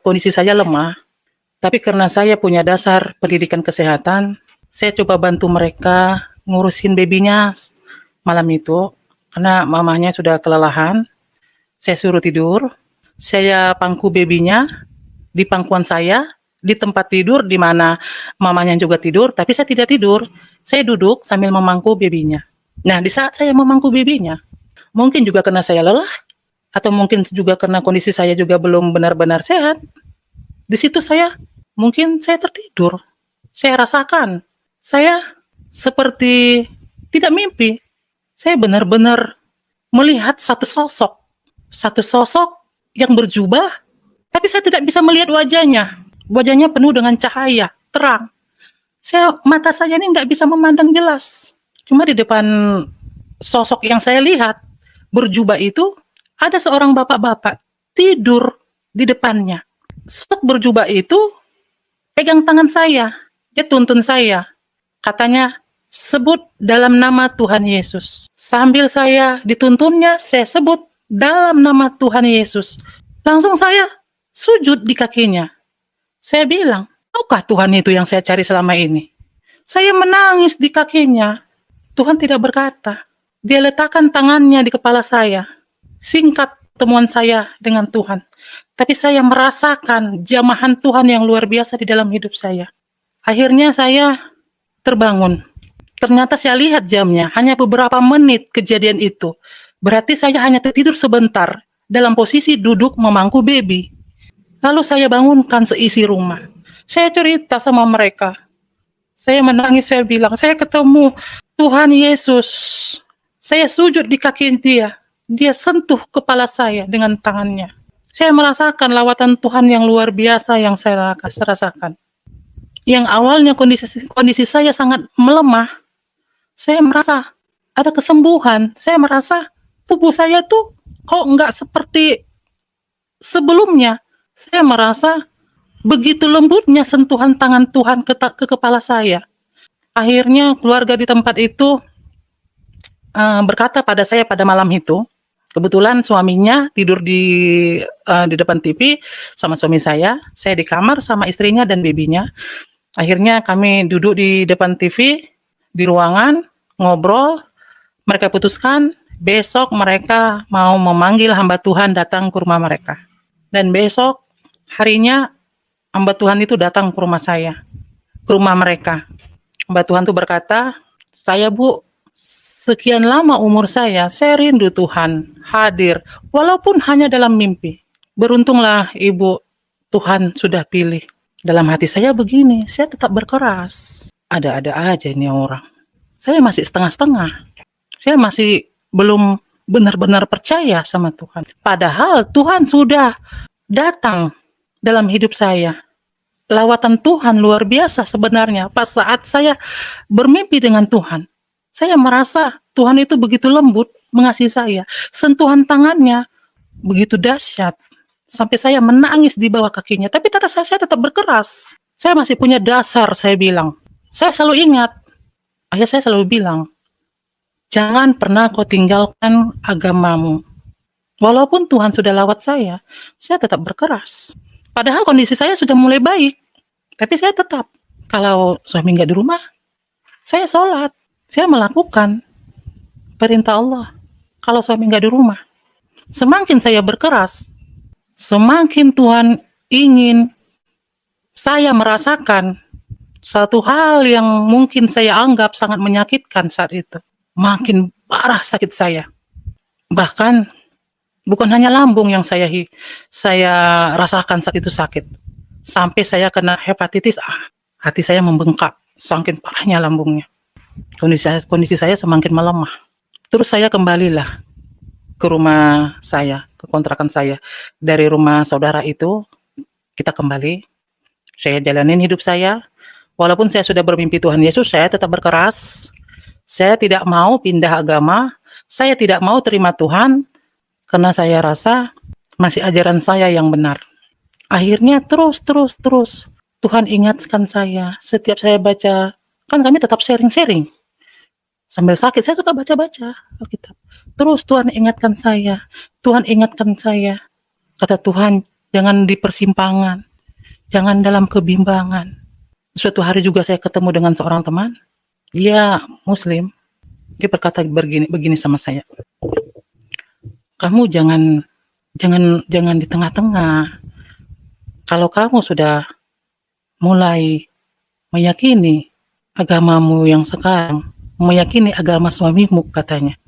Kondisi saya lemah, tapi karena saya punya dasar pendidikan kesehatan, saya coba bantu mereka ngurusin babynya malam itu, karena mamanya sudah kelelahan. Saya suruh tidur, saya pangku babynya di pangkuan saya, di tempat tidur di mana mamanya juga tidur, tapi saya tidak tidur. Saya duduk sambil memangku babynya. Nah, di saat saya memangku babynya, mungkin juga karena saya lelah, atau mungkin juga karena kondisi saya juga belum benar-benar sehat, di situ mungkin saya tertidur. Saya rasakan, saya seperti tidak mimpi. Saya benar-benar melihat satu sosok yang berjubah, tapi saya tidak bisa melihat wajahnya. Wajahnya penuh dengan cahaya, terang. Mata saya ini nggak bisa memandang jelas. Cuma di depan sosok yang saya lihat berjubah itu, ada seorang bapak-bapak tidur di depannya. Sosok berjubah itu pegang tangan saya, dia tuntun saya. Katanya, sebut dalam nama Tuhan Yesus. Sambil saya dituntunnya, saya sebut dalam nama Tuhan Yesus. Langsung saya sujud di kakinya. Saya bilang, tahukah Tuhan itu yang saya cari selama ini? Saya menangis di kakinya. Tuhan tidak berkata. Dia letakkan tangannya di kepala saya. Singkat temuan saya dengan Tuhan. Tapi saya merasakan jamahan Tuhan yang luar biasa di dalam hidup saya. Akhirnya saya terbangun. Ternyata saya lihat jamnya, hanya beberapa menit kejadian itu. Berarti saya hanya tertidur sebentar dalam posisi duduk memangku baby. Lalu saya bangunkan seisi rumah. Saya cerita sama mereka. Saya menangis, saya bilang, saya ketemu Tuhan Yesus. Saya sujud di kaki dia. Dia sentuh kepala saya dengan tangannya. Saya merasakan lawatan Tuhan yang luar biasa yang saya rasakan. Yang awalnya kondisi saya sangat melemah, saya merasa ada kesembuhan. Saya merasa tubuh saya tuh kok nggak seperti sebelumnya. Saya merasa begitu lembutnya sentuhan tangan Tuhan ke kepala saya. Akhirnya keluarga di tempat itu berkata pada saya pada malam itu, kebetulan suaminya tidur di depan TV sama suami saya di kamar sama istrinya dan babynya. Akhirnya kami duduk di depan TV, di ruangan, ngobrol. Mereka putuskan besok mereka mau memanggil hamba Tuhan datang ke rumah mereka. Dan besok harinya hamba Tuhan itu datang ke rumah saya, ke rumah mereka. Hamba Tuhan itu berkata, saya Bu, sekian lama umur saya rindu Tuhan hadir, walaupun hanya dalam mimpi. Beruntunglah Ibu, Tuhan sudah pilih. Dalam hati saya begini, saya tetap berkeras. Ada-ada aja ini orang. Saya masih setengah-setengah. Saya masih belum benar-benar percaya sama Tuhan. Padahal Tuhan sudah datang dalam hidup saya. Lawatan Tuhan luar biasa sebenarnya. Pas saat saya bermimpi dengan Tuhan, saya merasa Tuhan itu begitu lembut mengasihi saya. Sentuhan tangannya begitu dahsyat. Sampai saya menangis di bawah kakinya. Tapi saya tetap berkeras. Saya masih punya dasar, saya bilang. Saya selalu ingat. Ayah saya selalu bilang, jangan pernah kau tinggalkan agamamu. Walaupun Tuhan sudah lawat saya tetap berkeras. Padahal kondisi saya sudah mulai baik. Tapi saya tetap. Kalau suami nggak di rumah, saya sholat. Saya melakukan perintah Allah. Kalau suami nggak di rumah. Semakin saya berkeras, semakin Tuhan ingin saya merasakan satu hal yang mungkin saya anggap sangat menyakitkan saat itu. Makin parah sakit saya. Bahkan bukan hanya lambung yang saya rasakan saat itu sakit. Sampai saya kena hepatitis A. Hati saya membengkak. Saking parahnya lambungnya. Kondisi saya semakin melemah. Terus saya kembalilah ke rumah saya, ke kontrakan saya. Dari rumah saudara itu, kita kembali. Saya jalanin hidup saya. Walaupun saya sudah bermimpi Tuhan Yesus, saya tetap berkeras. Saya tidak mau pindah agama. Saya tidak mau terima Tuhan karena saya rasa masih ajaran saya yang benar. Akhirnya terus Tuhan ingatkan saya. Setiap saya baca, kan kami tetap sharing-sharing. Sambil sakit, saya suka baca-baca Alkitab. Terus Tuhan ingatkan saya. Tuhan ingatkan saya. Kata Tuhan, jangan di persimpangan. Jangan dalam kebimbangan. Suatu hari juga saya ketemu dengan seorang teman. Dia Muslim. Dia berkata begini sama saya. Kamu jangan di tengah-tengah. Kalau kamu sudah mulai meyakini agamamu yang sekarang, meyakini agama suamimu, katanya,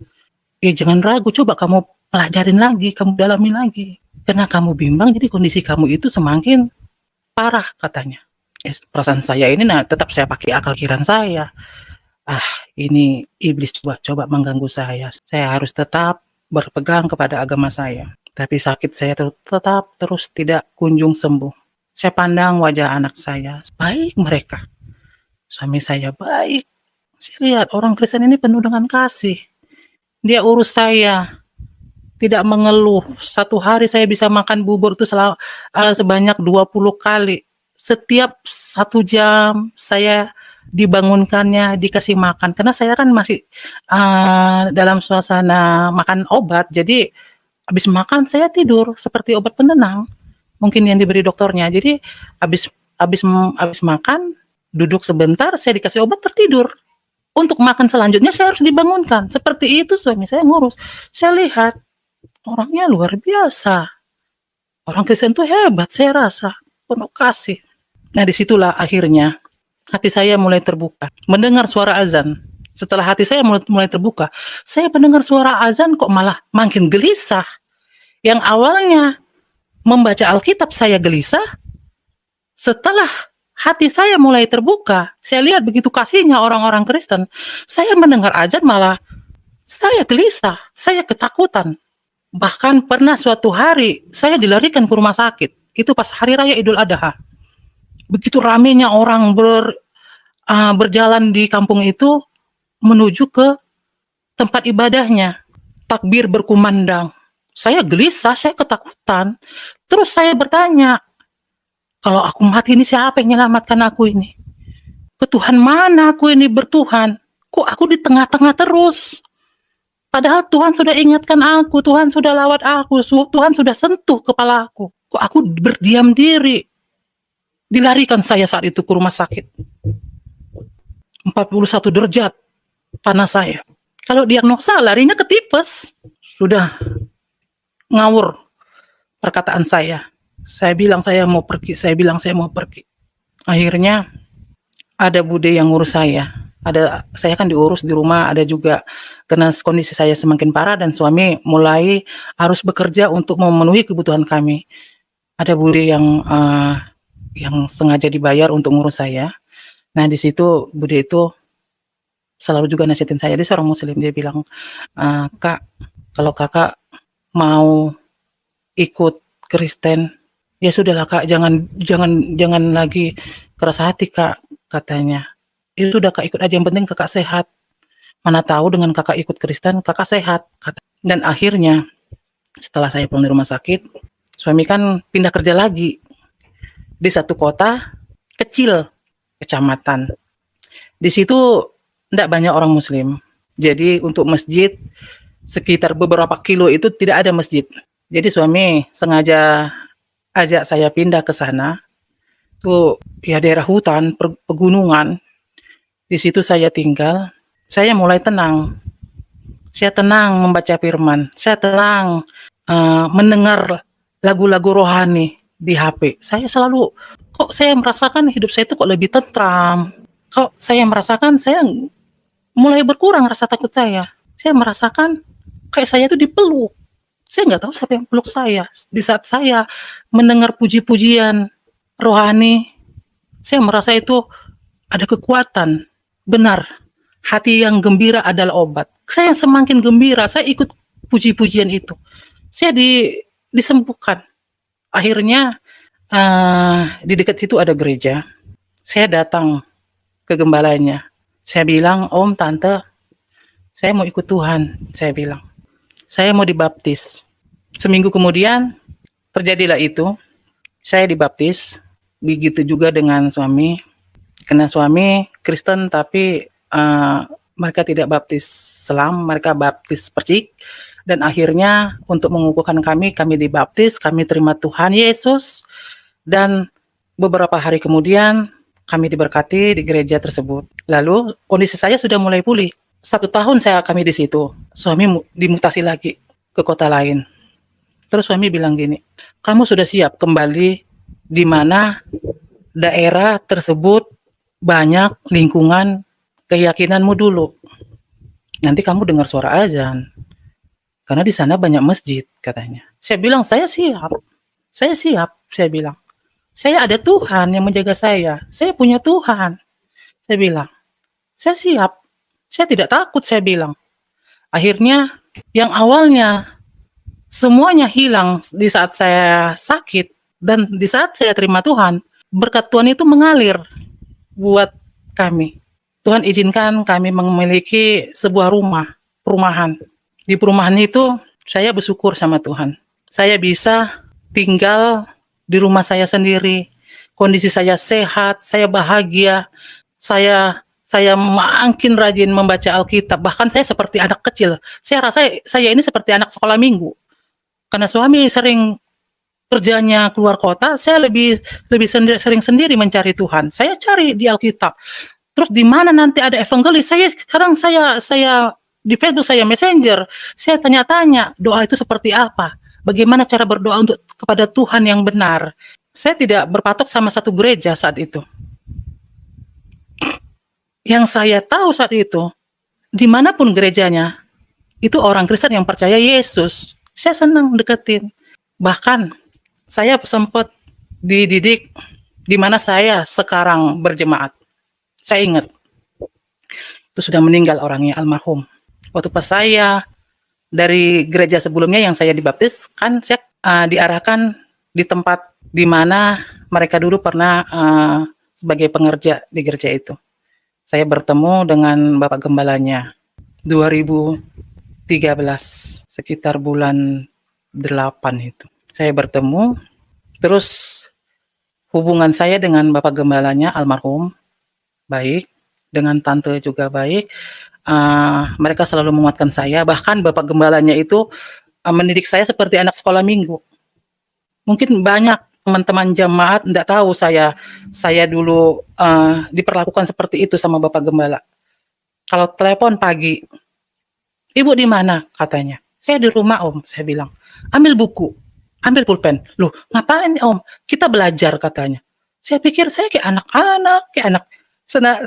jangan ragu, coba kamu pelajarin lagi, kamu dalami lagi. Karena kamu bimbang, jadi kondisi kamu itu semakin parah, katanya. Perasaan saya ini, tetap saya pakai akal kiran saya. Ini iblis coba mengganggu saya. Saya harus tetap berpegang kepada agama saya. Tapi sakit saya tetap terus tidak kunjung sembuh. Saya pandang wajah anak saya, baik mereka. Suami saya baik. Saya lihat orang Kristen ini penuh dengan kasih. Dia urus saya, tidak mengeluh. Satu hari saya bisa makan bubur itu sebanyak 20 kali. Setiap 1 jam saya dibangunkannya, dikasih makan. Karena saya kan masih dalam suasana makan obat, jadi habis makan saya tidur seperti obat penenang, mungkin yang diberi dokternya. Jadi habis makan, duduk sebentar, saya dikasih obat, tertidur. Untuk makan selanjutnya saya harus dibangunkan. Seperti itu suami saya ngurus. Saya lihat orangnya luar biasa. Orang Kristen itu hebat, saya rasa penuh kasih. Nah, disitulah akhirnya hati saya mulai terbuka, mendengar suara azan. Setelah hati saya mulai terbuka, saya mendengar suara azan kok malah makin gelisah. Yang awalnya membaca Alkitab saya gelisah, setelah hati saya mulai terbuka, saya lihat begitu kasihnya orang-orang Kristen, saya mendengar azan malah saya gelisah, saya ketakutan. Bahkan pernah suatu hari saya dilarikan ke rumah sakit, itu pas hari raya Idul Adha. Begitu ramenya orang berjalan di kampung itu menuju ke tempat ibadahnya. Takbir berkumandang. Saya gelisah, saya ketakutan. Terus saya bertanya, kalau aku mati ini siapa yang menyelamatkan aku ini? Ke Tuhan mana aku ini bertuhan? Kok aku di tengah-tengah terus? Padahal Tuhan sudah ingatkan aku, Tuhan sudah lawat aku, Tuhan sudah sentuh kepala aku. Kok aku berdiam diri? Dilarikan saya saat itu ke rumah sakit. 41 derajat panas saya. Kalau diagnosa larinya ke tipes. Sudah ngawur perkataan saya. Saya bilang saya mau pergi. Akhirnya ada bude yang ngurus saya. Saya kan diurus di rumah, ada juga karena kondisi saya semakin parah dan suami mulai harus bekerja untuk memenuhi kebutuhan kami. Ada bude yang sengaja dibayar untuk ngurus saya. Nah, di situ bude itu selalu juga nasihatin saya. Dia seorang Muslim, dia bilang, Kak, kalau kakak mau ikut Kristen, ya sudahlah Kak, jangan lagi keras hati Kak, katanya. Itu udah Kak ikut aja, yang penting kakak sehat. Mana tahu dengan kakak ikut Kristen, kakak sehat. Dan akhirnya setelah saya pulang dari rumah sakit, suami kan pindah kerja lagi di satu kota kecil, kecamatan. Di situ tidak banyak orang Muslim. Jadi untuk masjid sekitar beberapa kilo itu tidak ada masjid. Jadi suami sengaja ajak saya pindah ke sana. Itu ya daerah hutan, pegunungan. Di situ saya tinggal. Saya mulai tenang. Saya tenang membaca firman. Saya tenang mendengar lagu-lagu rohani di HP. Saya selalu, kok saya merasakan hidup saya itu kok lebih tentram. Kok saya merasakan saya mulai berkurang rasa takut saya. Saya merasakan kayak saya itu dipeluk. Saya nggak tahu siapa yang peluk saya. Di saat saya mendengar puji-pujian rohani, saya merasa itu ada kekuatan. Benar, hati yang gembira adalah obat. Saya semakin gembira, saya ikut puji-pujian itu. Saya disembuhkan. Akhirnya di dekat situ ada gereja. Saya datang ke gembalanya. Saya bilang, Om, Tante, saya mau ikut Tuhan. Saya bilang, saya mau dibaptis. Seminggu kemudian terjadilah itu. Saya dibaptis. Begitu juga dengan suami. Karena suami Kristen tapi mereka tidak baptis selam, mereka baptis percik. Dan akhirnya untuk mengukuhkan kami dibaptis, kami terima Tuhan Yesus. Dan beberapa hari kemudian kami diberkati di gereja tersebut. Lalu kondisi saya sudah mulai pulih. 1 tahun kami di situ. Suami dimutasi lagi ke kota lain. Terus suami bilang gini, kamu sudah siap kembali di mana daerah tersebut banyak lingkungan keyakinanmu dulu. Nanti kamu dengar suara azan. Karena di sana banyak masjid, katanya. Saya bilang, saya siap. Saya siap, saya bilang. Saya ada Tuhan yang menjaga saya. Saya punya Tuhan. Saya bilang, saya siap. Saya tidak takut, saya bilang. Akhirnya, yang awalnya semuanya hilang di saat saya sakit dan di saat saya terima Tuhan, berkat Tuhan itu mengalir buat kami. Tuhan izinkan kami memiliki sebuah perumahan. Di perumahan itu saya bersyukur sama Tuhan. Saya bisa tinggal di rumah saya sendiri. Kondisi saya sehat, saya bahagia. Saya makin rajin membaca Alkitab. Bahkan saya seperti anak kecil. Saya rasa saya ini seperti anak sekolah minggu. Karena suami sering kerjanya keluar kota, saya lebih sering sendiri mencari Tuhan. Saya cari di Alkitab. Terus di mana nanti ada evangelis? Sekarang saya di Facebook, saya Messenger, saya tanya-tanya doa itu seperti apa, bagaimana cara berdoa kepada Tuhan yang benar. Saya tidak berpatok sama satu gereja saat itu. Yang saya tahu saat itu, dimanapun gerejanya, itu orang Kristen yang percaya Yesus. Saya senang deketin. Bahkan saya sempat dididik di mana saya sekarang berjemaat. Saya ingat, itu sudah meninggal orangnya, almarhum. Waktu pas saya dari gereja sebelumnya yang saya dibaptis, kan saya diarahkan di tempat di mana mereka dulu pernah sebagai pengerja di gereja itu. Saya bertemu dengan Bapak Gembalanya 2013, sekitar bulan 8 itu. Saya bertemu, terus hubungan saya dengan Bapak Gembalanya almarhum baik, dengan tante juga baik. Mereka selalu menguatkan saya. Bahkan Bapak Gembalanya itu mendidik saya seperti anak sekolah minggu. Mungkin banyak teman-teman jemaat tidak tahu saya dulu diperlakukan seperti itu sama Bapak Gembala. Kalau telepon pagi, Ibu di mana? Katanya. Saya di rumah, Om. Saya bilang, ambil buku, ambil pulpen. Loh, ngapain Om? Kita belajar, katanya. Saya pikir saya kayak anak-anak,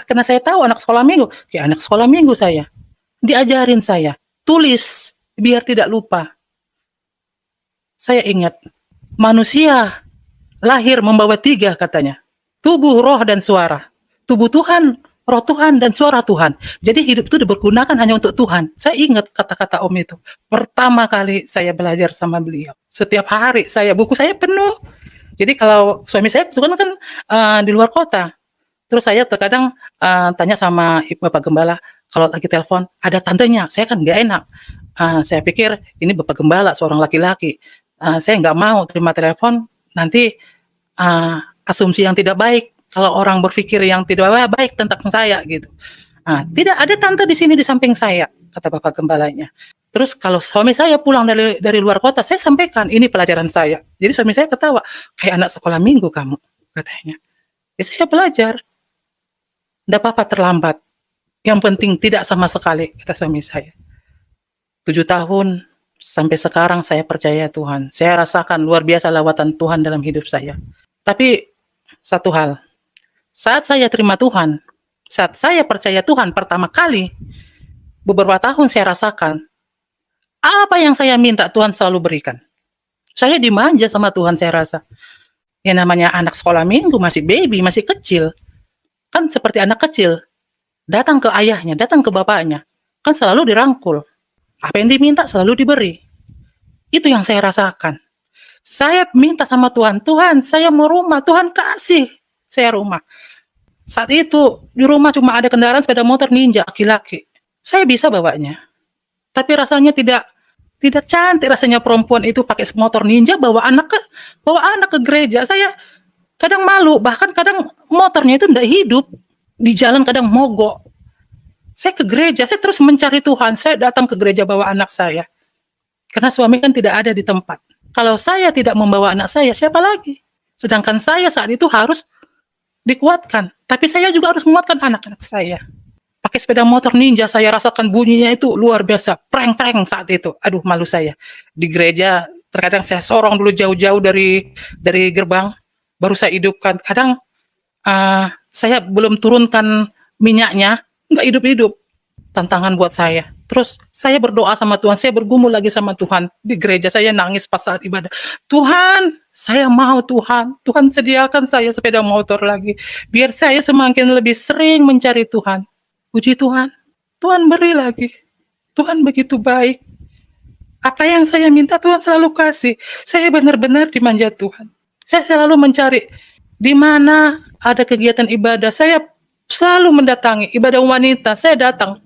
karena saya tahu anak sekolah minggu, kayak anak sekolah minggu saya. Diajarin saya, tulis biar tidak lupa. Saya ingat, manusia lahir membawa 3 katanya. Tubuh, roh, dan suara. Tubuh Tuhan, roh Tuhan, dan suara Tuhan. Jadi hidup itu dipergunakan hanya untuk Tuhan. Saya ingat kata-kata Om itu. Pertama kali saya belajar sama beliau. Setiap hari buku saya penuh. Jadi kalau suami saya itu kan di luar kota. Terus saya terkadang tanya sama Bapak Gembala, kalau lagi telepon, ada tantenya, saya kan nggak enak. Saya pikir ini Bapak Gembala, seorang laki-laki. Saya nggak mau terima telepon, nanti asumsi yang tidak baik, kalau orang berpikir yang tidak baik tentang saya gitu. Tidak ada tante di sini di samping saya, kata Bapak Gembalanya. Terus kalau suami saya pulang dari luar kota, saya sampaikan, ini pelajaran saya. Jadi suami saya ketawa, kayak anak sekolah minggu kamu, katanya. Ya saya belajar. Tidak apa-apa terlambat. Yang penting tidak sama sekali, kata suami saya. 7 tahun sampai sekarang saya percaya Tuhan. Saya rasakan luar biasa lawatan Tuhan dalam hidup saya. Tapi satu hal, saat saya terima Tuhan, saat saya percaya Tuhan pertama kali, beberapa tahun saya rasakan, apa yang saya minta Tuhan selalu berikan. Saya dimanja sama Tuhan, saya rasa. Yang namanya anak sekolah minggu, masih baby, masih kecil. Kan seperti anak kecil. datang ke ayahnya, datang ke bapaknya, kan selalu dirangkul. Apa yang diminta selalu diberi. Itu yang saya rasakan. Saya minta sama Tuhan, Tuhan saya mau rumah, Tuhan kasih saya rumah. Saat itu di rumah cuma ada kendaraan sepeda motor Ninja laki-laki. Saya bisa bawanya. Tapi rasanya tidak cantik rasanya perempuan itu pakai motor Ninja bawa anak ke gereja. Saya kadang malu, bahkan kadang motornya itu tidak hidup. Di jalan kadang mogok. Saya ke gereja, saya terus mencari Tuhan. Saya datang ke gereja bawa anak saya. Karena suami kan tidak ada di tempat. Kalau saya tidak membawa anak saya, siapa lagi? Sedangkan saya saat itu harus dikuatkan. Tapi saya juga harus menguatkan anak-anak saya. Pakai sepeda motor Ninja, saya rasakan bunyinya itu luar biasa. Preng-preng saat itu. Aduh, malu saya. Di gereja, terkadang saya sorong dulu jauh-jauh dari gerbang. Baru saya hidupkan. Kadang saya belum turunkan minyaknya, nggak hidup-hidup. Tantangan buat saya. Terus saya berdoa sama Tuhan, saya bergumul lagi sama Tuhan. Di gereja saya nangis pas saat ibadah. Tuhan, saya mau Tuhan. Tuhan sediakan saya sepeda motor lagi. Biar saya semakin lebih sering mencari Tuhan. Puji Tuhan. Tuhan beri lagi. Tuhan begitu baik. Apa yang saya minta Tuhan selalu kasih. Saya benar-benar dimanja Tuhan. Saya selalu mencari di mana ada kegiatan ibadah. Saya selalu mendatangi ibadah wanita. Saya datang.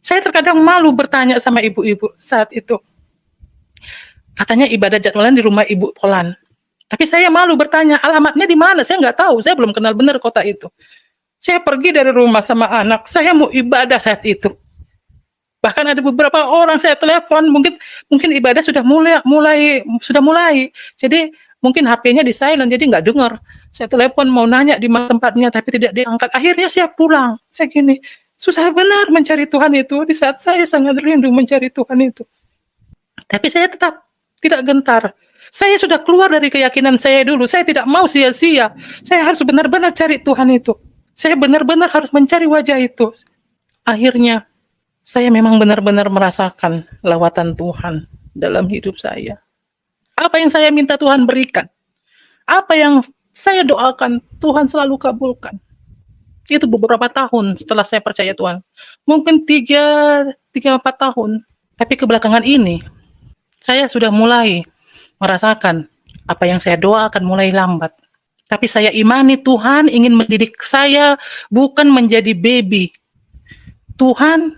Saya terkadang malu bertanya sama ibu-ibu saat itu. Katanya ibadah jadwalan di rumah Ibu Polan. Tapi saya malu bertanya, alamatnya di mana? Saya nggak tahu, saya belum kenal benar kota itu. Saya pergi dari rumah sama anak, saya mau ibadah saat itu. Bahkan ada beberapa orang saya telepon, mungkin ibadah sudah mulai. Jadi mungkin HP-nya di silent, jadi nggak dengar. Saya telepon mau nanya di mana tempatnya, tapi tidak diangkat. Akhirnya saya pulang. Saya gini, susah benar mencari Tuhan itu di saat saya sangat rindu mencari Tuhan itu. Tapi saya tetap tidak gentar. Saya sudah keluar dari keyakinan saya dulu. Saya tidak mau sia-sia. Saya harus benar-benar cari Tuhan itu. Saya benar-benar harus mencari wajah itu. Akhirnya saya memang benar-benar merasakan lawatan Tuhan dalam hidup saya. Apa yang saya minta Tuhan berikan. Apa yang saya doakan Tuhan selalu kabulkan. Itu beberapa tahun setelah saya percaya Tuhan. Mungkin 3-4 tahun. Tapi kebelakangan ini, saya sudah mulai merasakan apa yang saya doakan mulai lambat. Tapi saya imani Tuhan ingin mendidik saya bukan menjadi baby. Tuhan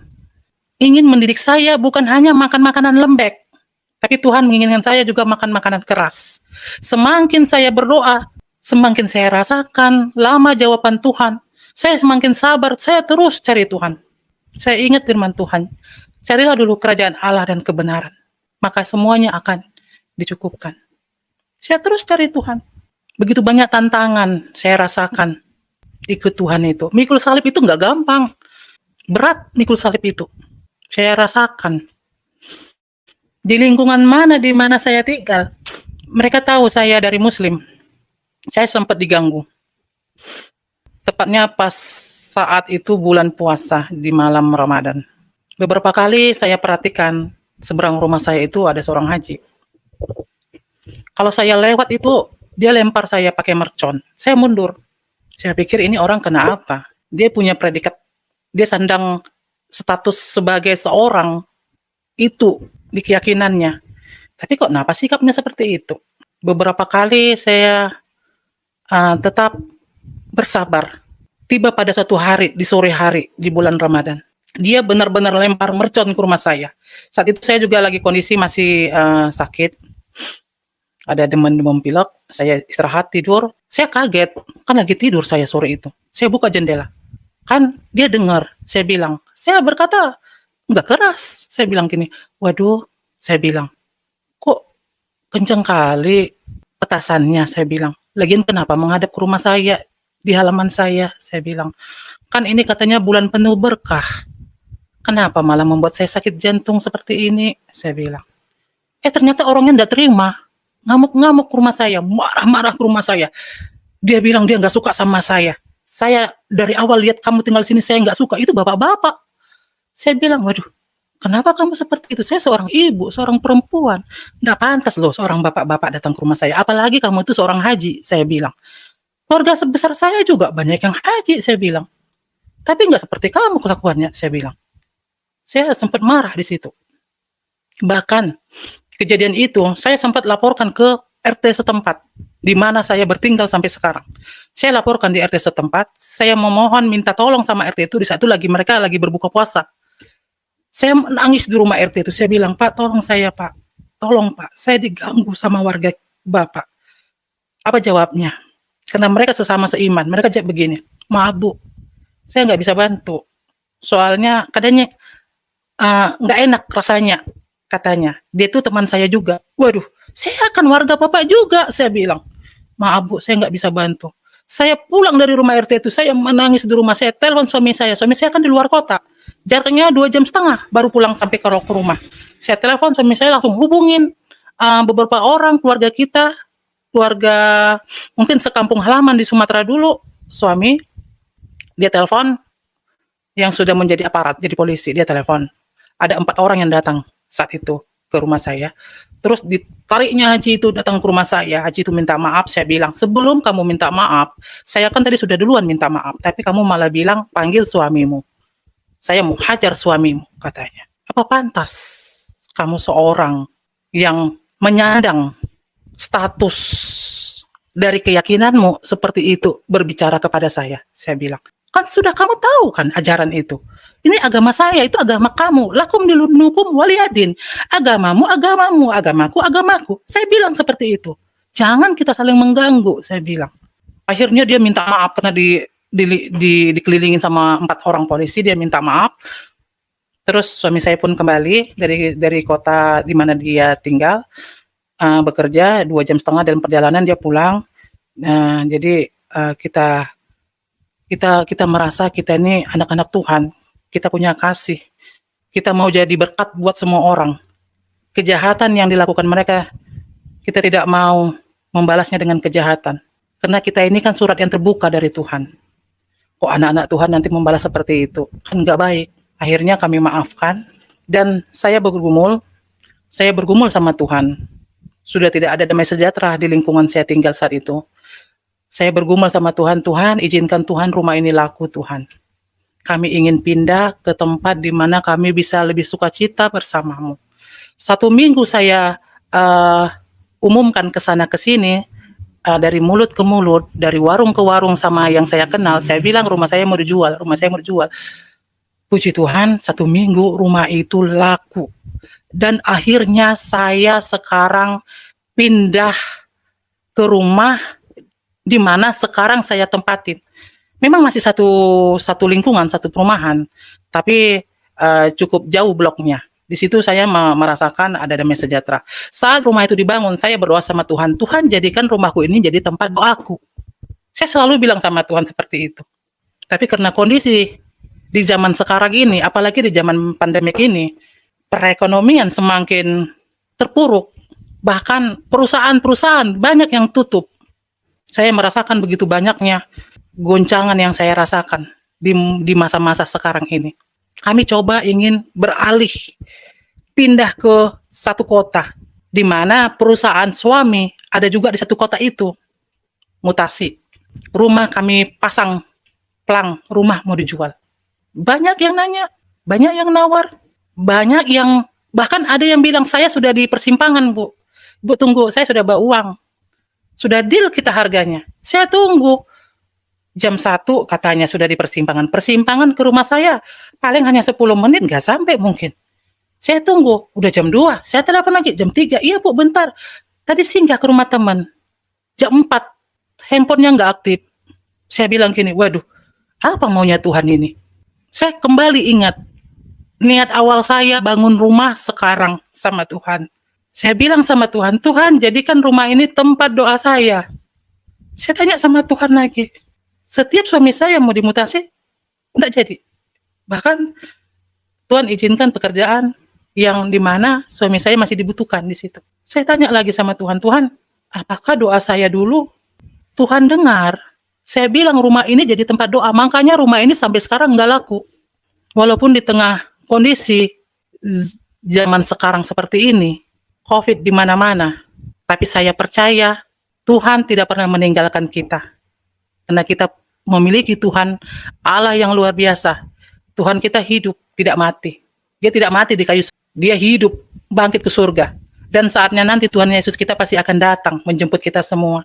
ingin mendidik saya bukan hanya makan makanan lembek. Tapi Tuhan menginginkan saya juga makan makanan keras. Semakin saya berdoa, semakin saya rasakan lama jawaban Tuhan. Saya semakin sabar, saya terus cari Tuhan. Saya ingat firman Tuhan, carilah dulu kerajaan Allah dan kebenaran, maka semuanya akan dicukupkan. Saya terus cari Tuhan. Begitu banyak tantangan saya rasakan ikut Tuhan itu. Mikul salib itu nggak gampang. Berat mikul salib itu. Saya rasakan. Di lingkungan mana di mana saya tinggal, mereka tahu saya dari Muslim. Saya sempat diganggu. Tepatnya pas saat itu bulan puasa di malam Ramadan. Beberapa kali saya perhatikan seberang rumah saya itu ada seorang haji. Kalau saya lewat itu, dia lempar saya pakai mercon. Saya mundur. Saya pikir ini orang kena apa? Dia punya predikat, dia sandang status sebagai seorang itu di keyakinannya. Tapi kok kenapa sikapnya seperti itu? Beberapa kali saya tetap bersabar. Tiba pada suatu hari, di sore hari, di bulan Ramadan. Dia benar-benar lempar mercon ke rumah saya. Saat itu saya juga lagi kondisi masih sakit. Ada demam pilek, saya istirahat tidur. Saya kaget, kan lagi tidur saya sore itu. Saya buka jendela. Kan dia dengar, saya bilang. Saya berkata, nggak keras. Saya bilang gini, waduh, saya bilang, kok kenceng kali petasannya, saya bilang. Lagian kenapa menghadap ke rumah saya, di halaman saya bilang. Kan ini katanya bulan penuh berkah. Kenapa malah membuat saya sakit jantung seperti ini, saya bilang. Ternyata orangnya nggak terima. Ngamuk-ngamuk ke rumah saya, marah-marah ke rumah saya. Dia bilang dia nggak suka sama saya. Saya dari awal lihat kamu tinggal sini, saya nggak suka. Itu bapak-bapak. Saya bilang, waduh, kenapa kamu seperti itu? Saya seorang ibu, seorang perempuan. Nggak pantas loh seorang bapak-bapak datang ke rumah saya. Apalagi kamu itu seorang haji, saya bilang. Keluarga sebesar saya juga banyak yang haji, saya bilang. Tapi nggak seperti kamu kelakuannya, saya bilang. Saya sempat marah di situ. Bahkan kejadian itu saya sempat laporkan ke RT setempat, di mana saya bertinggal sampai sekarang. Saya laporkan di RT setempat, saya memohon minta tolong sama RT itu, di saat itu mereka lagi berbuka puasa. Saya menangis di rumah RT itu, saya bilang, Pak, tolong saya, Pak. Tolong, Pak, saya diganggu sama warga Bapak. Apa jawabnya? Karena mereka sesama seiman, mereka jawab begini, maaf Bu, saya nggak bisa bantu. Soalnya katanya nggak enak rasanya, katanya. Dia tuh teman saya juga. Waduh, saya akan warga Bapak juga, saya bilang. Maaf Bu, saya nggak bisa bantu. Saya pulang dari rumah RT itu, saya menangis di rumah, saya telepon suami saya kan di luar kota. Jaraknya 2,5 jam baru pulang sampai ke rumah. Saya telepon suami saya, langsung hubungin beberapa orang keluarga kita, keluarga mungkin sekampung halaman di Sumatera dulu. Suami, dia telepon, yang sudah menjadi aparat, jadi polisi, dia telepon. Ada 4 orang yang datang saat itu ke rumah saya. Terus ditariknya Haji itu datang ke rumah saya. Haji itu minta maaf. Saya bilang, sebelum kamu minta maaf, saya kan tadi sudah duluan minta maaf. Tapi kamu malah bilang, panggil suamimu. Saya mau hajar suamimu, katanya. Apa pantas kamu seorang yang menyandang status dari keyakinanmu seperti itu berbicara kepada saya bilang. Kan sudah kamu tahu kan ajaran itu. Ini agama saya, itu agama kamu. Lakum dinukum waliyadin. Agamamu, agamamu, agamaku, agamaku. Saya bilang seperti itu. Jangan kita saling mengganggu, saya bilang. Akhirnya dia minta maaf karena dikelilingin sama 4 orang polisi, dia minta maaf. Terus suami saya pun kembali dari kota di mana dia tinggal, bekerja 2,5 jam dalam perjalanan dia pulang. Jadi kita merasa kita ini anak-anak Tuhan, kita punya kasih, kita mau jadi berkat buat semua orang. Kejahatan yang dilakukan mereka, kita tidak mau membalasnya dengan kejahatan. Karena kita ini kan surat yang terbuka dari Tuhan. Kok anak-anak Tuhan nanti membalas seperti itu? Kan nggak baik. Akhirnya kami maafkan, dan saya bergumul sama Tuhan. Sudah tidak ada damai sejahtera di lingkungan saya tinggal saat itu. Saya bergumul sama Tuhan, Tuhan izinkan Tuhan rumah ini laku Tuhan. Kami ingin pindah ke tempat di mana kami bisa lebih sukacita bersamamu. 1 minggu saya umumkan ke sana ke sini, dari mulut ke mulut, dari warung ke warung sama yang saya kenal. Saya bilang rumah saya mau dijual. Puji Tuhan, 1 minggu rumah itu laku. Dan akhirnya saya sekarang pindah ke rumah di mana sekarang saya tempatin. Memang masih satu lingkungan, satu perumahan, tapi cukup jauh bloknya. Di situ saya merasakan ada damai sejahtera. Saat rumah itu dibangun, saya berdoa sama Tuhan, Tuhan jadikan rumahku ini jadi tempat doaku. Saya selalu bilang sama Tuhan seperti itu. Tapi karena kondisi di zaman sekarang ini, apalagi di zaman pandemik ini, perekonomian semakin terpuruk. Bahkan perusahaan-perusahaan banyak yang tutup. Saya merasakan begitu banyaknya goncangan yang saya rasakan di masa-masa sekarang ini. Kami coba ingin beralih, pindah ke satu kota, di mana perusahaan suami ada juga di satu kota itu. Mutasi. Rumah kami pasang pelang, rumah mau dijual. Banyak yang nanya, banyak yang nawar, banyak yang, bahkan ada yang bilang, saya sudah di persimpangan Bu. Bu tunggu, saya sudah bawa uang. Sudah deal kita harganya. Saya tunggu. Jam 1 katanya sudah di persimpangan. Persimpangan ke rumah saya paling hanya 10 menit, nggak sampai mungkin. Saya tunggu. Udah jam 2. Saya telepon lagi. Jam 3. Iya Bu, bentar. Tadi singgah ke rumah teman. Jam 4. Handphonenya nggak aktif. Saya bilang gini, waduh, apa maunya Tuhan ini? Saya kembali ingat. Niat awal saya bangun rumah sekarang sama Tuhan. Saya bilang sama Tuhan, Tuhan jadikan rumah ini tempat doa saya. Saya tanya sama Tuhan lagi, setiap suami saya mau dimutasi, enggak jadi. Bahkan Tuhan izinkan pekerjaan yang dimana suami saya masih dibutuhkan di situ. Saya tanya lagi sama Tuhan, Tuhan, apakah doa saya dulu Tuhan dengar? Saya bilang rumah ini jadi tempat doa, makanya rumah ini sampai sekarang enggak laku. Walaupun di tengah kondisi zaman sekarang seperti ini, COVID di mana-mana, tapi saya percaya Tuhan tidak pernah meninggalkan kita. Karena kita memiliki Tuhan Allah yang luar biasa. Tuhan kita hidup, tidak mati. Dia tidak mati di kayu, dia hidup, bangkit ke surga. Dan saatnya nanti Tuhan Yesus kita pasti akan datang menjemput kita semua.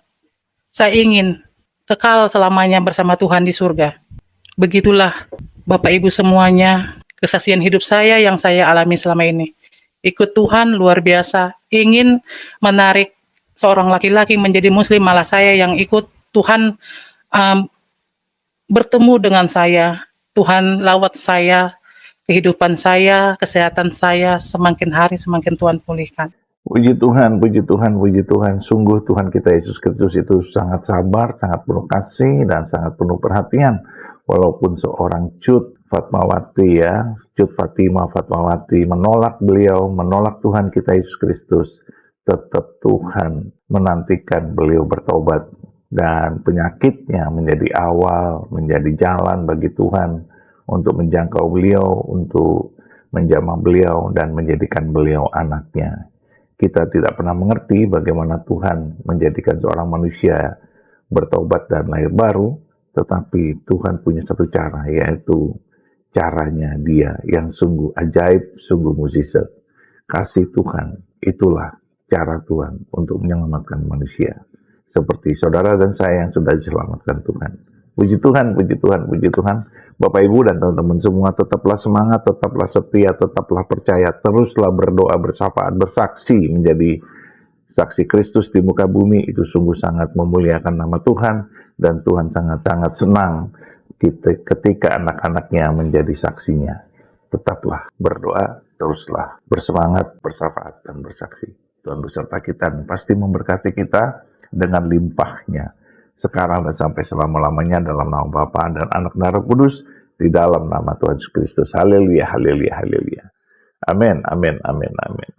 Saya ingin kekal selamanya bersama Tuhan di surga. Begitulah Bapak Ibu semuanya, kesaksian hidup saya yang saya alami selama ini. Ikut Tuhan luar biasa, ingin menarik seorang laki-laki menjadi muslim, malah saya yang ikut Tuhan bertemu dengan saya. Tuhan lawat saya, kehidupan saya, kesehatan saya, semakin hari semakin Tuhan pulihkan. Puji Tuhan, puji Tuhan, puji Tuhan. Sungguh Tuhan kita Yesus Kristus itu sangat sabar, sangat penuh kasih, dan sangat penuh perhatian. Walaupun seorang Cut Fatmawati Cut Fatimah Fatmawati menolak beliau, menolak Tuhan kita Yesus Kristus, tetap Tuhan menantikan beliau bertobat. Dan penyakitnya menjadi awal, menjadi jalan bagi Tuhan untuk menjangkau beliau, untuk menjamah beliau, dan menjadikan beliau anaknya. Kita tidak pernah mengerti bagaimana Tuhan menjadikan seorang manusia bertobat dan lahir baru, tetapi Tuhan punya satu cara, yaitu caranya Dia yang sungguh ajaib, sungguh mukjizat. Kasih Tuhan, itulah cara Tuhan untuk menyelamatkan manusia. Seperti saudara dan saya yang sudah diselamatkan Tuhan. Puji Tuhan, puji Tuhan, puji Tuhan. Bapak Ibu dan teman-teman semua, tetaplah semangat, tetaplah setia, tetaplah percaya, teruslah berdoa, bersyafaat, bersaksi menjadi saksi Kristus di muka bumi. Itu sungguh sangat memuliakan nama Tuhan, dan Tuhan sangat-sangat senang ketika anak-anaknya menjadi saksinya. Tetaplah berdoa, teruslah bersemangat, bersyafaat, dan bersaksi. Tuhan beserta kita dan pasti memberkati kita dengan limpahnya, sekarang dan sampai selama-lamanya, dalam nama Bapa dan Anak dan Roh Kudus, di dalam nama Tuhan Yesus Kristus. Haleluya, haleluya, haleluya. Amin, amin, amin, amin.